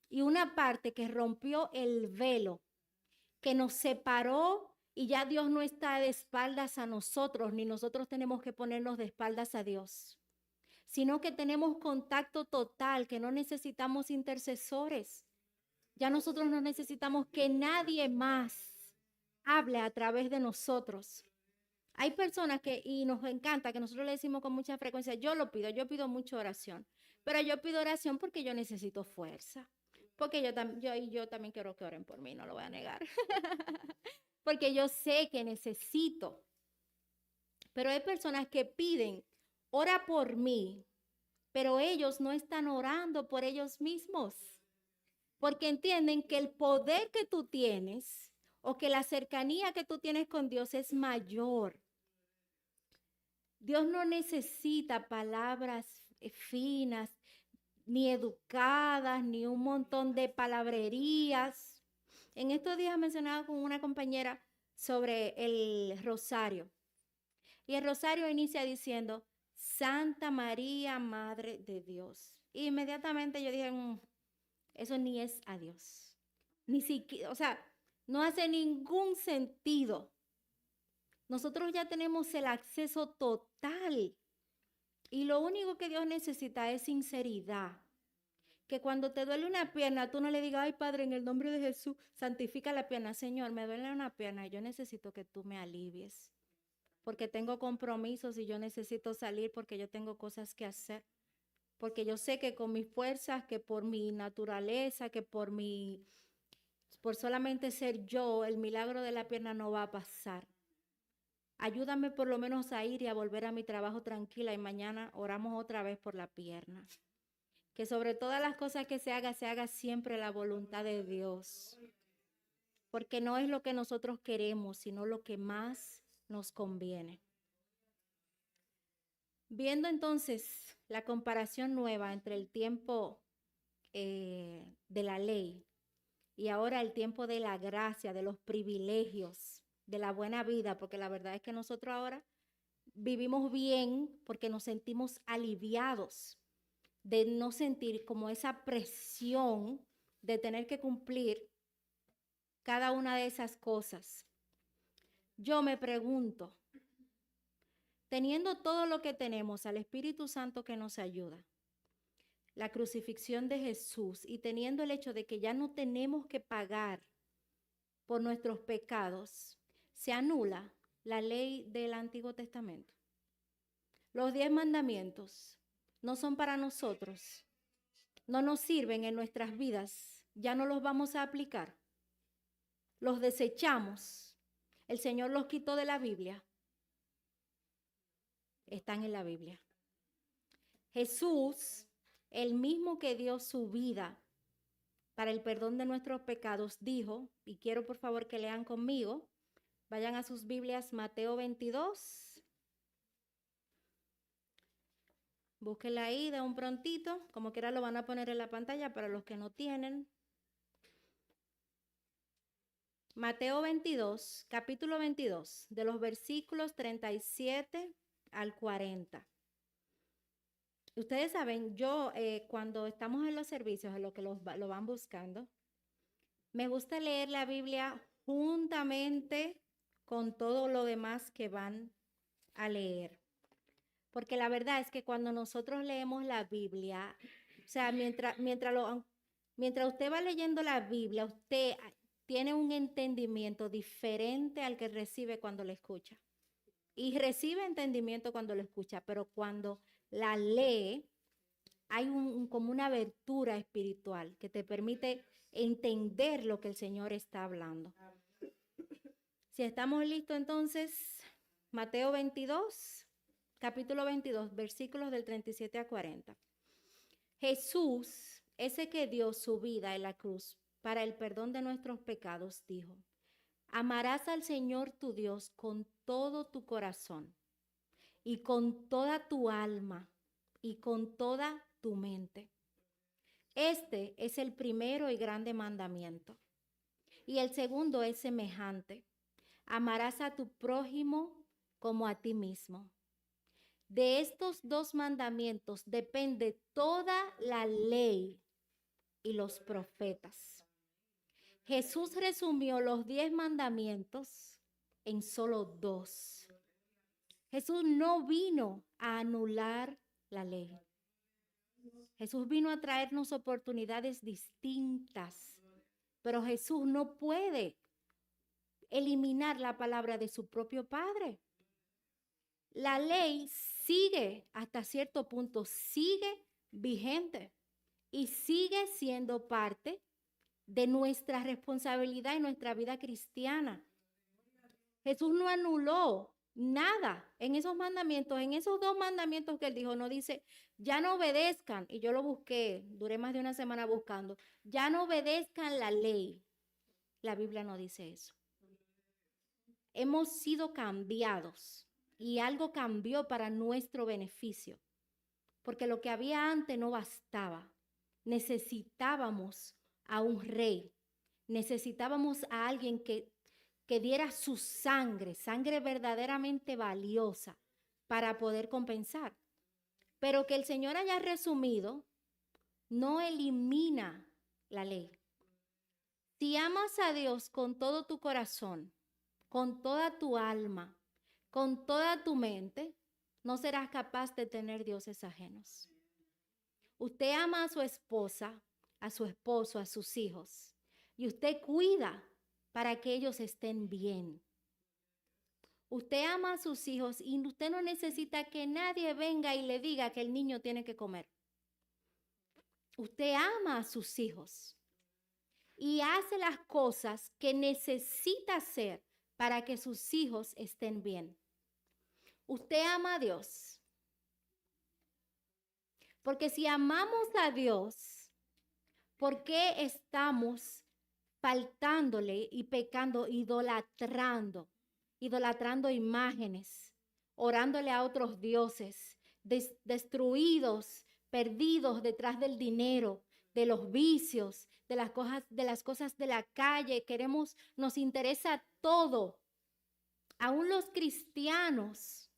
Y una parte que rompió el velo, que nos separó y ya Dios no está de espaldas a nosotros, ni nosotros tenemos que ponernos de espaldas a Dios, sino que tenemos contacto total, que no necesitamos intercesores. Ya nosotros no necesitamos que nadie más hable a través de nosotros. Hay personas y nos encanta que nosotros le decimos con mucha frecuencia, yo pido mucha oración, pero yo pido oración porque yo necesito fuerza, porque yo también quiero que oren por mí, no lo voy a negar, porque yo sé que necesito, pero hay personas que piden, ora por mí, pero ellos no están orando por ellos mismos, porque entienden que el poder que tú tienes o que la cercanía que tú tienes con Dios es mayor. Dios no necesita palabras finas, ni educadas, ni un montón de palabrerías. En estos días mencionaba con una compañera sobre el rosario. Y el rosario inicia diciendo, Santa María, Madre de Dios. Y inmediatamente yo dije, eso ni es a Dios. Ni siquiera, o sea, no hace ningún sentido. Nosotros ya tenemos el acceso total y lo único que Dios necesita es sinceridad. Que cuando te duele una pierna, tú no le digas, ay Padre, en el nombre de Jesús, santifica la pierna. Señor, me duele una pierna y yo necesito que tú me alivies. Porque tengo compromisos y yo necesito salir porque yo tengo cosas que hacer. Porque yo sé que con mis fuerzas, que por mi naturaleza, que por solamente ser yo, el milagro de la pierna no va a pasar. Ayúdame por lo menos a ir y a volver a mi trabajo tranquila y mañana oramos otra vez por la pierna. Que sobre todas las cosas que se haga siempre la voluntad de Dios. Porque no es lo que nosotros queremos, sino lo que más nos conviene. Viendo entonces la comparación nueva entre el tiempo de la ley Y ahora el tiempo de la gracia, de los privilegios, de la buena vida, porque la verdad es que nosotros ahora vivimos bien porque nos sentimos aliviados de no sentir como esa presión de tener que cumplir cada una de esas cosas. Yo me pregunto, teniendo todo lo que tenemos, al Espíritu Santo que nos ayuda, la crucifixión de Jesús y teniendo el hecho de que ya no tenemos que pagar por nuestros pecados, se anula la ley del Antiguo Testamento. Los 10 mandamientos no son para nosotros, no nos sirven en nuestras vidas, ya no los vamos a aplicar. Los desechamos, el Señor los quitó de la Biblia, están en la Biblia. Jesús, el mismo que dio su vida para el perdón de nuestros pecados, dijo, y quiero por favor que lean conmigo, vayan a sus Biblias, Mateo 22. Búsquenla ahí de un prontito, como quiera lo van a poner en la pantalla para los que no tienen. Mateo 22, capítulo 22, de los versículos 37 al 40. Ustedes saben, yo cuando estamos en los servicios, en lo que lo van buscando, me gusta leer la Biblia juntamente con todo lo demás que van a leer. Porque la verdad es que cuando nosotros leemos la Biblia, o sea, mientras usted va leyendo la Biblia, usted tiene un entendimiento diferente al que recibe cuando la escucha. Y recibe entendimiento cuando lo escucha, pero cuando la lee, hay como una abertura espiritual que te permite entender lo que el Señor está hablando. Si estamos listos, entonces, Mateo 22. Capítulo 22, versículos del 37 a 40. Jesús, ese que dio su vida en la cruz para el perdón de nuestros pecados, dijo, amarás al Señor tu Dios con todo tu corazón y con toda tu alma y con toda tu mente. Este es el primero y grande mandamiento. Y el segundo es semejante. Amarás a tu prójimo como a ti mismo. De estos 2 mandamientos depende toda la ley y los profetas. Jesús resumió los 10 mandamientos en solo 2. Jesús no vino a anular la ley. Jesús vino a traernos oportunidades distintas, pero Jesús no puede eliminar la palabra de su propio Padre. La ley sigue hasta cierto punto, sigue vigente y sigue siendo parte de nuestra responsabilidad en nuestra vida cristiana. Jesús no anuló nada en esos mandamientos, en esos 2 mandamientos que él dijo, no dice, ya no obedezcan, y yo lo busqué, duré más de una semana buscando, ya no obedezcan la ley. La Biblia no dice eso. Hemos sido cambiados. Y algo cambió para nuestro beneficio, porque lo que había antes no bastaba. Necesitábamos a un rey, necesitábamos a alguien que diera su sangre verdaderamente valiosa para poder compensar. Pero que el Señor haya resumido no elimina la ley. Si amas a Dios con todo tu corazón, con toda tu alma, con toda tu mente, no serás capaz de tener dioses ajenos. Usted ama a su esposa, a su esposo, a sus hijos, y usted cuida para que ellos estén bien. Usted ama a sus hijos y usted no necesita que nadie venga y le diga que el niño tiene que comer. Usted ama a sus hijos y hace las cosas que necesita hacer para que sus hijos estén bien. Usted ama a Dios. Porque si amamos a Dios, ¿por qué estamos faltándole y pecando, idolatrando imágenes, orándole a otros dioses, destruidos, perdidos detrás del dinero, de los vicios, de las cosas de la calle. Nos interesa todo. Aún los cristianos.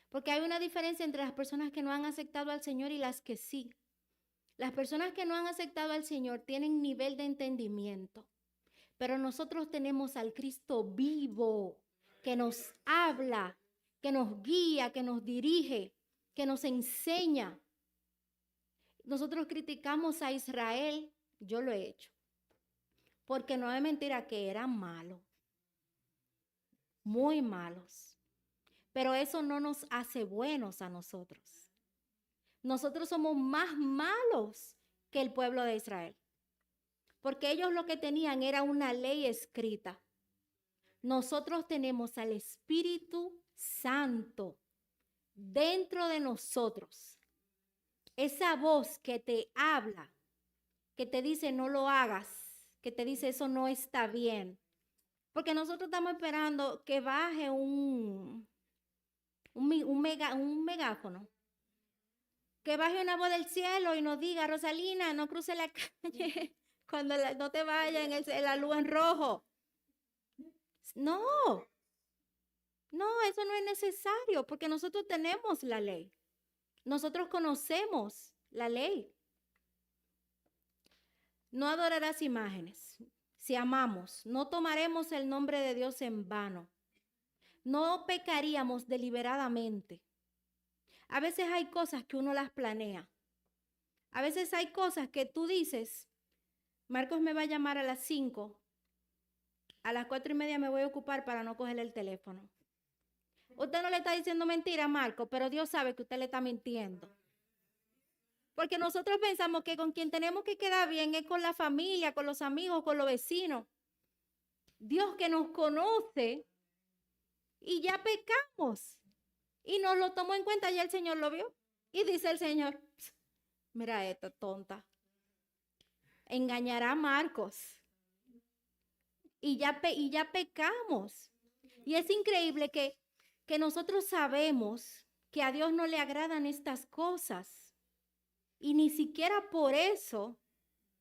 Porque hay una diferencia entre las personas que no han aceptado al Señor y las que sí. Las personas que no han aceptado al Señor tienen nivel de entendimiento. Pero nosotros tenemos al Cristo vivo que nos habla, que nos guía, que nos dirige, que nos enseña. Nosotros criticamos a Israel, yo lo he hecho, porque no es mentira que eran malos, muy malos. Pero eso no nos hace buenos a nosotros. Nosotros somos más malos que el pueblo de Israel. Porque ellos lo que tenían era una ley escrita. Nosotros tenemos al Espíritu Santo dentro de nosotros. Esa voz que te habla, que te dice no lo hagas, que te dice eso no está bien. Porque nosotros estamos esperando que baje un megáfono. Que baje una voz del cielo y nos diga, Rosalina, no cruce la calle cuando no te vaya en la luz en rojo. No, eso no es necesario porque nosotros tenemos la ley. Nosotros conocemos la ley. No adorarás imágenes. Si amamos, no tomaremos el nombre de Dios en vano. No pecaríamos deliberadamente. A veces hay cosas que uno las planea. A veces hay cosas que tú dices, Marcos me va a llamar a las 5, a las 4:30 me voy a ocupar para no coger el teléfono. Usted no le está diciendo mentira a Marcos, pero Dios sabe que usted le está mintiendo. Porque nosotros pensamos que con quien tenemos que quedar bien es con la familia, con los amigos, con los vecinos. Dios que nos conoce y ya pecamos. Y nos lo tomó en cuenta, ya el Señor lo vio. Y dice el Señor, mira esta tonta, engañará a Marcos. Y ya pecamos. Y es increíble que nosotros sabemos que a Dios no le agradan estas cosas. Y ni siquiera por eso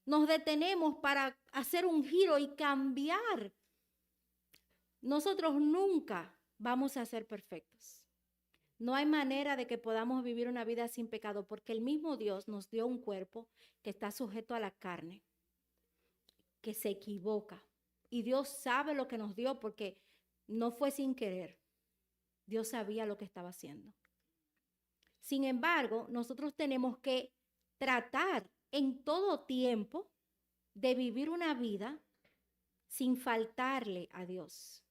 nos detenemos para hacer un giro y cambiar. Nosotros nunca vamos a ser perfectos. No hay manera de que podamos vivir una vida sin pecado porque el mismo Dios nos dio un cuerpo que está sujeto a la carne, que se equivoca. Y Dios sabe lo que nos dio porque no fue sin querer. Dios sabía lo que estaba haciendo. Sin embargo, nosotros tenemos que tratar en todo tiempo de vivir una vida sin faltarle a Dios.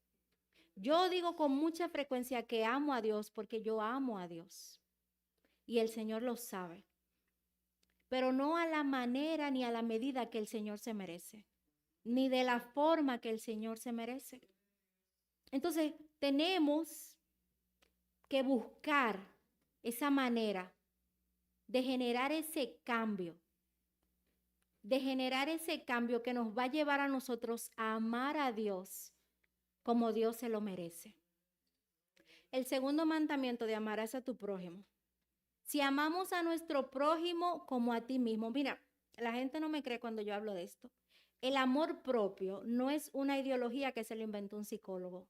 Yo digo con mucha frecuencia que amo a Dios porque yo amo a Dios. Y el Señor lo sabe. Pero no a la manera ni a la medida que el Señor se merece. Ni de la forma que el Señor se merece. Entonces, tenemos que buscar esa manera de generar ese cambio. De generar ese cambio que nos va a llevar a nosotros a amar a Dios como Dios se lo merece. El segundo mandamiento de amarás a tu prójimo. Si amamos a nuestro prójimo como a ti mismo, mira, la gente no me cree cuando yo hablo de esto. El amor propio no es una ideología que se lo inventó un psicólogo.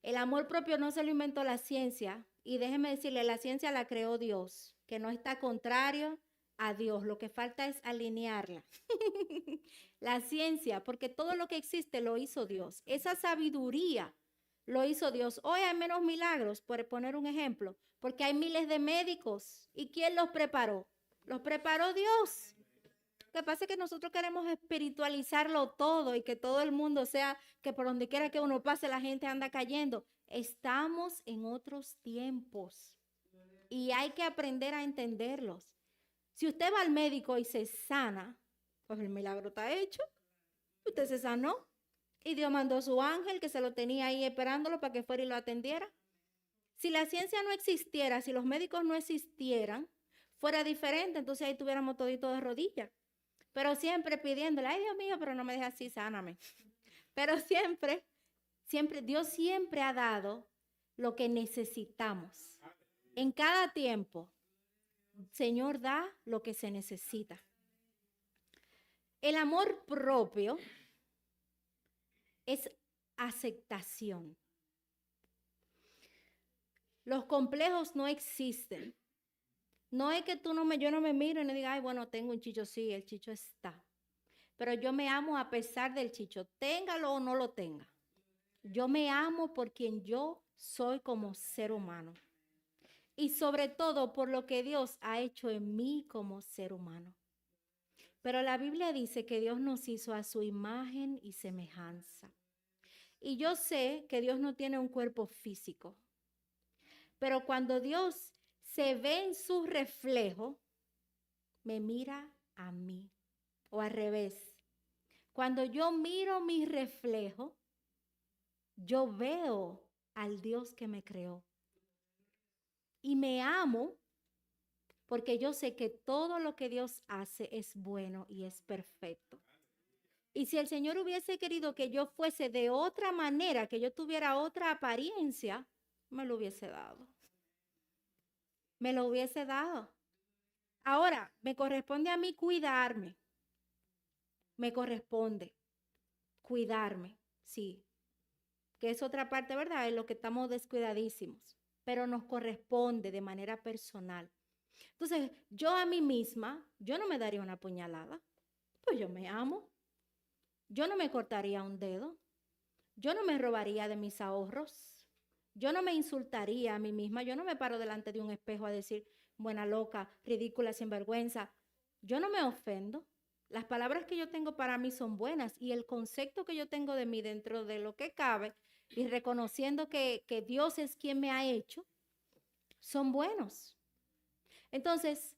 El amor propio no se lo inventó la ciencia. Y déjeme decirle, la ciencia la creó Dios, que no está contrario a Dios. Lo que falta es alinearla. La ciencia, porque todo lo que existe lo hizo Dios. Esa sabiduría lo hizo Dios. Hoy hay menos milagros, por poner un ejemplo, porque hay miles de médicos. ¿Y quién los preparó? Los preparó Dios. Lo que pasa es que nosotros queremos espiritualizarlo todo y que todo el mundo sea, que por donde quiera que uno pase la gente anda cayendo. Estamos en otros tiempos y hay que aprender a entenderlos. Si usted va al médico y se sana, pues el milagro está hecho. Usted se sanó y Dios mandó a su ángel que se lo tenía ahí esperándolo para que fuera y lo atendiera. Si la ciencia no existiera, si los médicos no existieran, fuera diferente, entonces ahí tuviéramos todito de rodillas. Pero siempre pidiéndole, ay Dios mío, pero no me dejes así, sáname. Pero siempre, Dios siempre ha dado lo que necesitamos. En cada tiempo, el Señor da lo que se necesita. El amor propio es aceptación. Los complejos no existen. No es que yo no me miro y no diga, ay, bueno, tengo un chicho, sí, el chicho está. Pero yo me amo a pesar del chicho, téngalo o no lo tenga. Yo me amo por quien yo soy como ser humano. Y sobre todo por lo que Dios ha hecho en mí como ser humano. Pero la Biblia dice que Dios nos hizo a su imagen y semejanza. Y yo sé que Dios no tiene un cuerpo físico. Pero cuando Dios se ve en su reflejo, me mira a mí. O al revés. Cuando yo miro mi reflejo, yo veo al Dios que me creó. Y me amo porque yo sé que todo lo que Dios hace es bueno y es perfecto. Y si el Señor hubiese querido que yo fuese de otra manera, que yo tuviera otra apariencia, me lo hubiese dado. Me lo hubiese dado. Ahora, me corresponde a mí cuidarme. Me corresponde cuidarme, sí. Que es otra parte, ¿verdad? En lo que estamos descuidadísimos. Pero nos corresponde de manera personal. Entonces, yo a mí misma, yo no me daría una puñalada. Pues yo me amo. Yo no me cortaría un dedo. Yo no me robaría de mis ahorros. Yo no me insultaría a mí misma. Yo no me paro delante de un espejo a decir, buena loca, ridícula, sinvergüenza. Yo no me ofendo. Las palabras que yo tengo para mí son buenas y el concepto que yo tengo de mí dentro de lo que cabe y reconociendo que Dios es quien me ha hecho, son buenos. Entonces,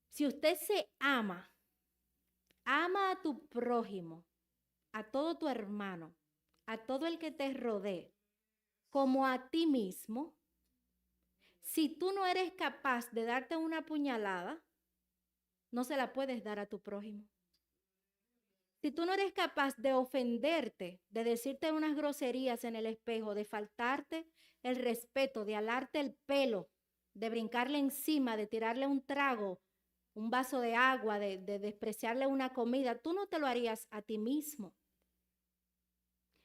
si usted se ama, ama a tu prójimo, a todo tu hermano, a todo el que te rodee, como a ti mismo, si tú no eres capaz de darte una puñalada, no se la puedes dar a tu prójimo. Si tú no eres capaz de ofenderte, de decirte unas groserías en el espejo, de faltarte el respeto, de alarte el pelo, de brincarle encima, de tirarle un trago, un vaso de agua, de despreciarle una comida, tú no te lo harías a ti mismo.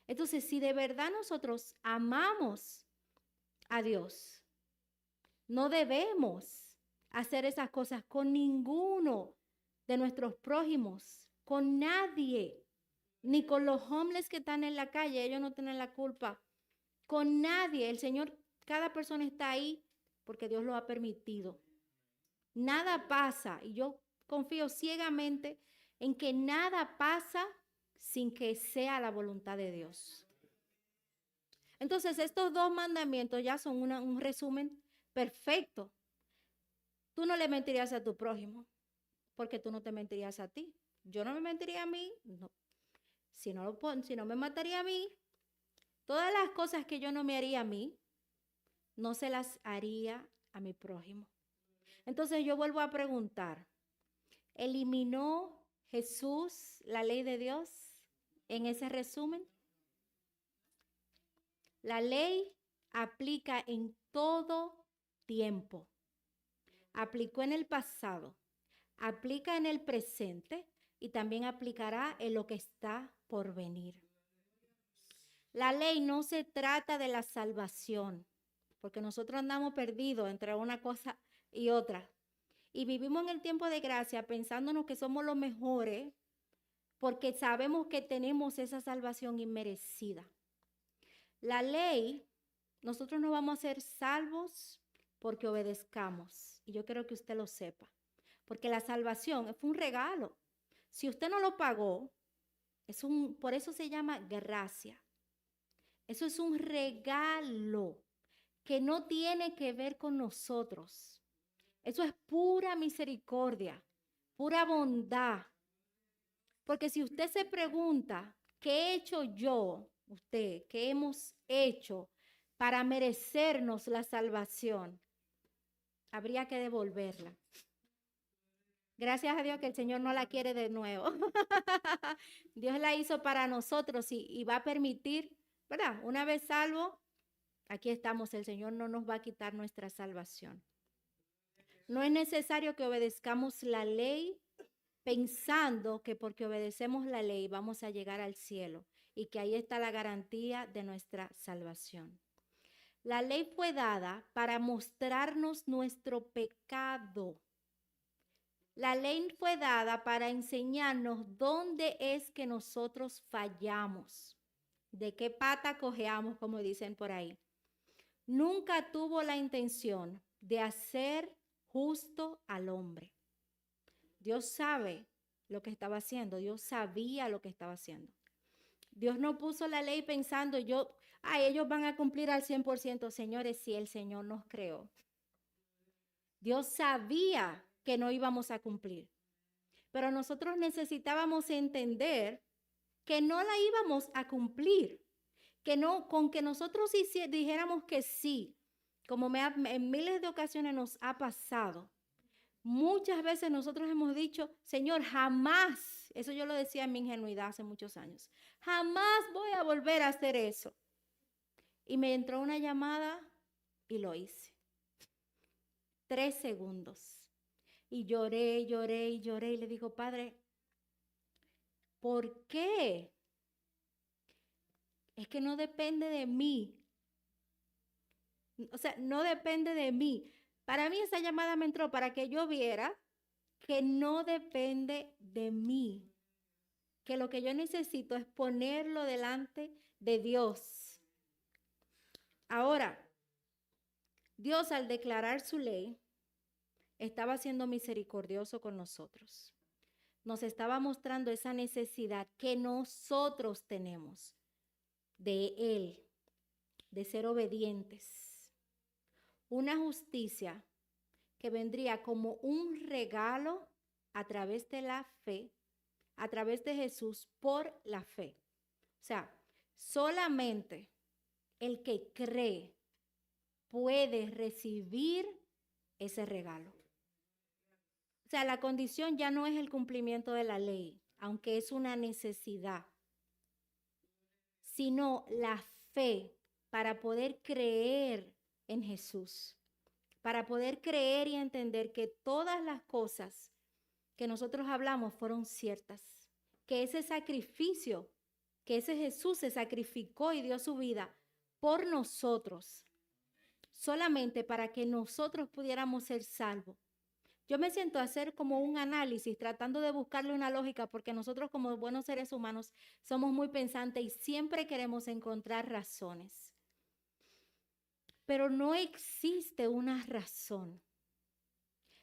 Entonces, si de verdad nosotros amamos a Dios, no debemos hacer esas cosas con ninguno de nuestros prójimos, con nadie, ni con los homeless que están en la calle, ellos no tienen la culpa, con nadie. El Señor, cada persona está ahí porque Dios lo ha permitido. Nada pasa y yo confío ciegamente en que nada pasa sin que sea la voluntad de Dios. Entonces, estos dos mandamientos ya son un resumen perfecto. Tú no le mentirías a tu prójimo, porque tú no te mentirías a ti. Yo no me mentiría a mí, no. Si no me mataría a mí, todas las cosas que yo no me haría a mí, no se las haría a mi prójimo. Entonces yo vuelvo a preguntar, ¿eliminó Jesús la ley de Dios en ese resumen? La ley aplica en todo tiempo. Aplicó en el pasado, aplica en el presente y también aplicará en lo que está por venir. La ley no se trata de la salvación, porque nosotros andamos perdidos entre una cosa y otra. Y vivimos en el tiempo de gracia pensándonos que somos los mejores porque sabemos que tenemos esa salvación inmerecida. La ley, nosotros no vamos a ser salvos porque obedezcamos. Y yo quiero que usted lo sepa. Porque la salvación fue un regalo. Si usted no lo pagó, por eso se llama gracia. Eso es un regalo que no tiene que ver con nosotros. Eso es pura misericordia, pura bondad. Porque si usted se pregunta, ¿qué he hecho yo, usted, qué hemos hecho para merecernos la salvación? Habría que devolverla. Gracias a Dios que el Señor no la quiere de nuevo. Dios la hizo para nosotros y va a permitir, ¿verdad? Una vez salvo, aquí estamos, el Señor no nos va a quitar nuestra salvación. No es necesario que obedezcamos la ley pensando que porque obedecemos la ley vamos a llegar al cielo y que ahí está la garantía de nuestra salvación. La ley fue dada para mostrarnos nuestro pecado. La ley fue dada para enseñarnos dónde es que nosotros fallamos, de qué pata cojeamos, como dicen por ahí. Nunca tuvo la intención de hacer justo al hombre. Dios sabe lo que estaba haciendo, Dios sabía lo que estaba haciendo. Dios no puso la ley pensando, ellos van a cumplir al 100%. Señores, si el Señor nos creó. Dios sabía que no íbamos a cumplir, pero nosotros necesitábamos entender que no la íbamos a cumplir, que no, con que nosotros dijéramos que sí, como en miles de ocasiones nos ha pasado. Muchas veces nosotros hemos dicho, Señor, jamás, eso yo lo decía en mi ingenuidad hace muchos años, jamás voy a volver a hacer eso. Y me entró una llamada y lo hice. 3 segundos. Y lloré y le digo, Padre, ¿por qué? Es que no depende de mí. O sea, no depende de mí. Para mí esa llamada me entró para que yo viera que no depende de mí, que lo que yo necesito es ponerlo delante de Dios. Ahora, Dios al declarar su ley, estaba siendo misericordioso con nosotros. Nos estaba mostrando esa necesidad que nosotros tenemos de Él, de ser obedientes. Una justicia que vendría como un regalo a través de la fe, a través de Jesús por la fe. O sea, solamente el que cree puede recibir ese regalo. O sea, la condición ya no es el cumplimiento de la ley, aunque es una necesidad, sino la fe para poder creer en Jesús, para poder creer y entender que todas las cosas que nosotros hablamos fueron ciertas, que ese sacrificio, que ese Jesús se sacrificó y dio su vida por nosotros, solamente para que nosotros pudiéramos ser salvos. Yo me siento a hacer como un análisis, tratando de buscarle una lógica, porque nosotros como buenos seres humanos somos muy pensantes y siempre queremos encontrar razones. Pero no existe una razón.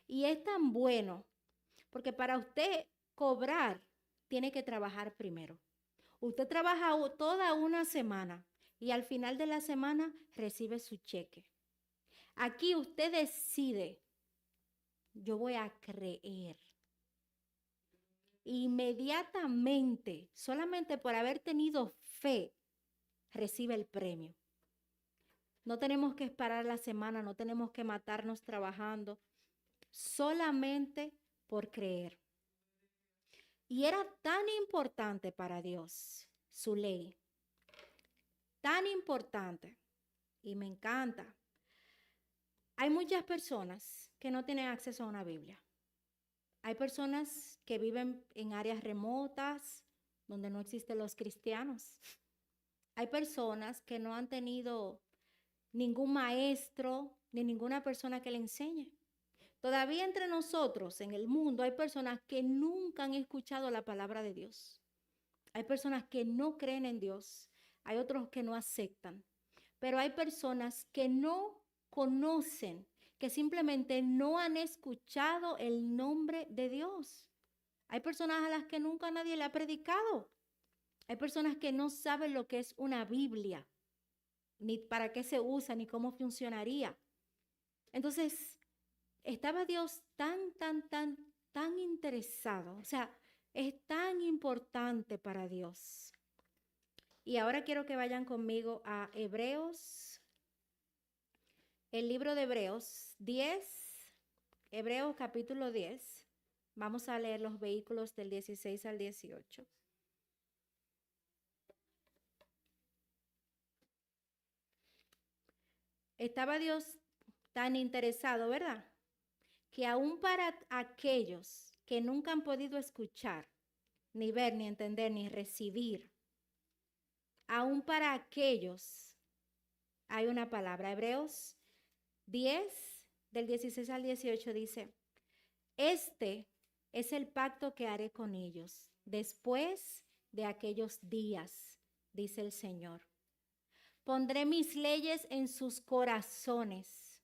Y es tan bueno, porque para usted cobrar, tiene que trabajar primero. Usted trabaja toda una semana y al final de la semana recibe su cheque. Aquí usted decide, yo voy a creer. Inmediatamente, solamente por haber tenido fe, recibe el premio. No tenemos que esperar la semana, no tenemos que matarnos trabajando, solamente por creer. Y era tan importante para Dios, su ley, tan importante, y me encanta. Hay muchas personas que no tienen acceso a una Biblia. Hay personas que viven en áreas remotas donde no existen los cristianos. Hay personas que no han tenido ningún maestro ni ninguna persona que le enseñe. Todavía entre nosotros, en el mundo, hay personas que nunca han escuchado la palabra de Dios. Hay personas que no creen en Dios. Hay otros que no aceptan. Pero hay personas que no conocen, que simplemente no han escuchado el nombre de Dios. Hay personas a las que nunca nadie le ha predicado. Hay personas que no saben lo que es una Biblia, ni para qué se usa, ni cómo funcionaría. Entonces, estaba Dios tan interesado. O sea, es tan importante para Dios. Y ahora quiero que vayan conmigo a Hebreos, el libro de Hebreos 10, Hebreos capítulo 10. Vamos a leer los versículos del 16 al 18. Estaba Dios tan interesado, ¿verdad? Que aún para aquellos que nunca han podido escuchar, ni ver, ni entender, ni recibir. Aún para aquellos, hay una palabra, Hebreos 10, del 16 al 18 dice, este es el pacto que haré con ellos después de aquellos días, dice el Señor. Pondré mis leyes en sus corazones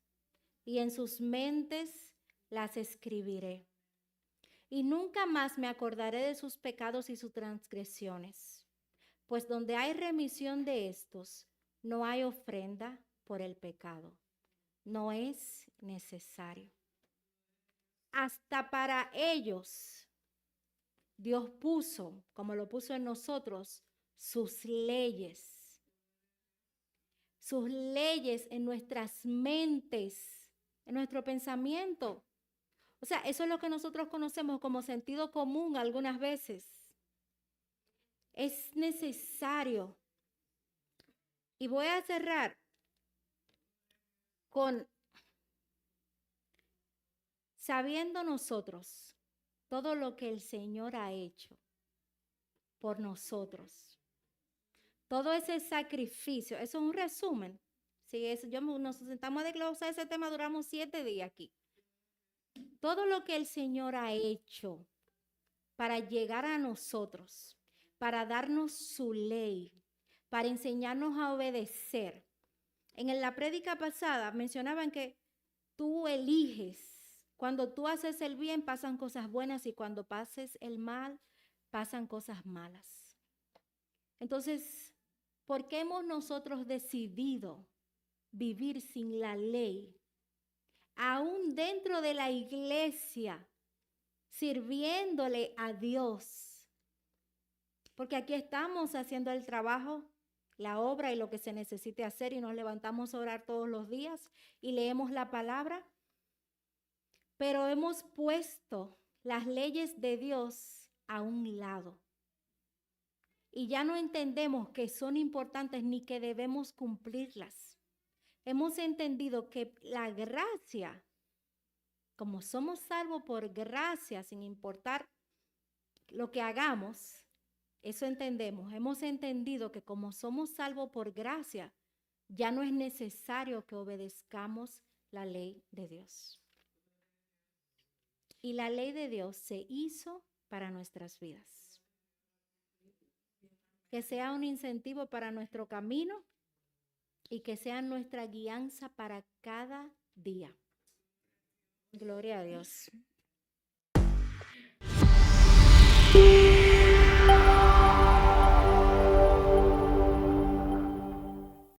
y en sus mentes las escribiré. Y nunca más me acordaré de sus pecados y sus transgresiones, pues donde hay remisión de estos, no hay ofrenda por el pecado. No es necesario. Hasta para ellos, Dios puso, como lo puso en nosotros, sus leyes en nuestras mentes, en nuestro pensamiento. O sea, eso es lo que nosotros conocemos como sentido común algunas veces. Es necesario. Y voy a cerrar con sabiendo nosotros todo lo que el Señor ha hecho por nosotros. Todo ese sacrificio, eso es un resumen. Si nos sentamos a desglosar ese tema, duramos 7 días aquí. Todo lo que el Señor ha hecho para llegar a nosotros, para darnos su ley, para enseñarnos a obedecer. En la prédica pasada mencionaban que tú eliges. Cuando tú haces el bien, pasan cosas buenas y cuando pases el mal, pasan cosas malas. Entonces, ¿por qué hemos nosotros decidido vivir sin la ley? Aún dentro de la iglesia, sirviéndole a Dios. Porque aquí estamos haciendo el trabajo, la obra y lo que se necesite hacer y nos levantamos a orar todos los días y leemos la palabra. Pero hemos puesto las leyes de Dios a un lado. Y ya no entendemos que son importantes ni que debemos cumplirlas. Hemos entendido que la gracia, como somos salvos por gracia, sin importar lo que hagamos, eso entendemos. Hemos entendido que como somos salvos por gracia, ya no es necesario que obedezcamos la ley de Dios. Y la ley de Dios se hizo para nuestras vidas. Que sea un incentivo para nuestro camino y que sea nuestra guianza para cada día. Gloria a Dios.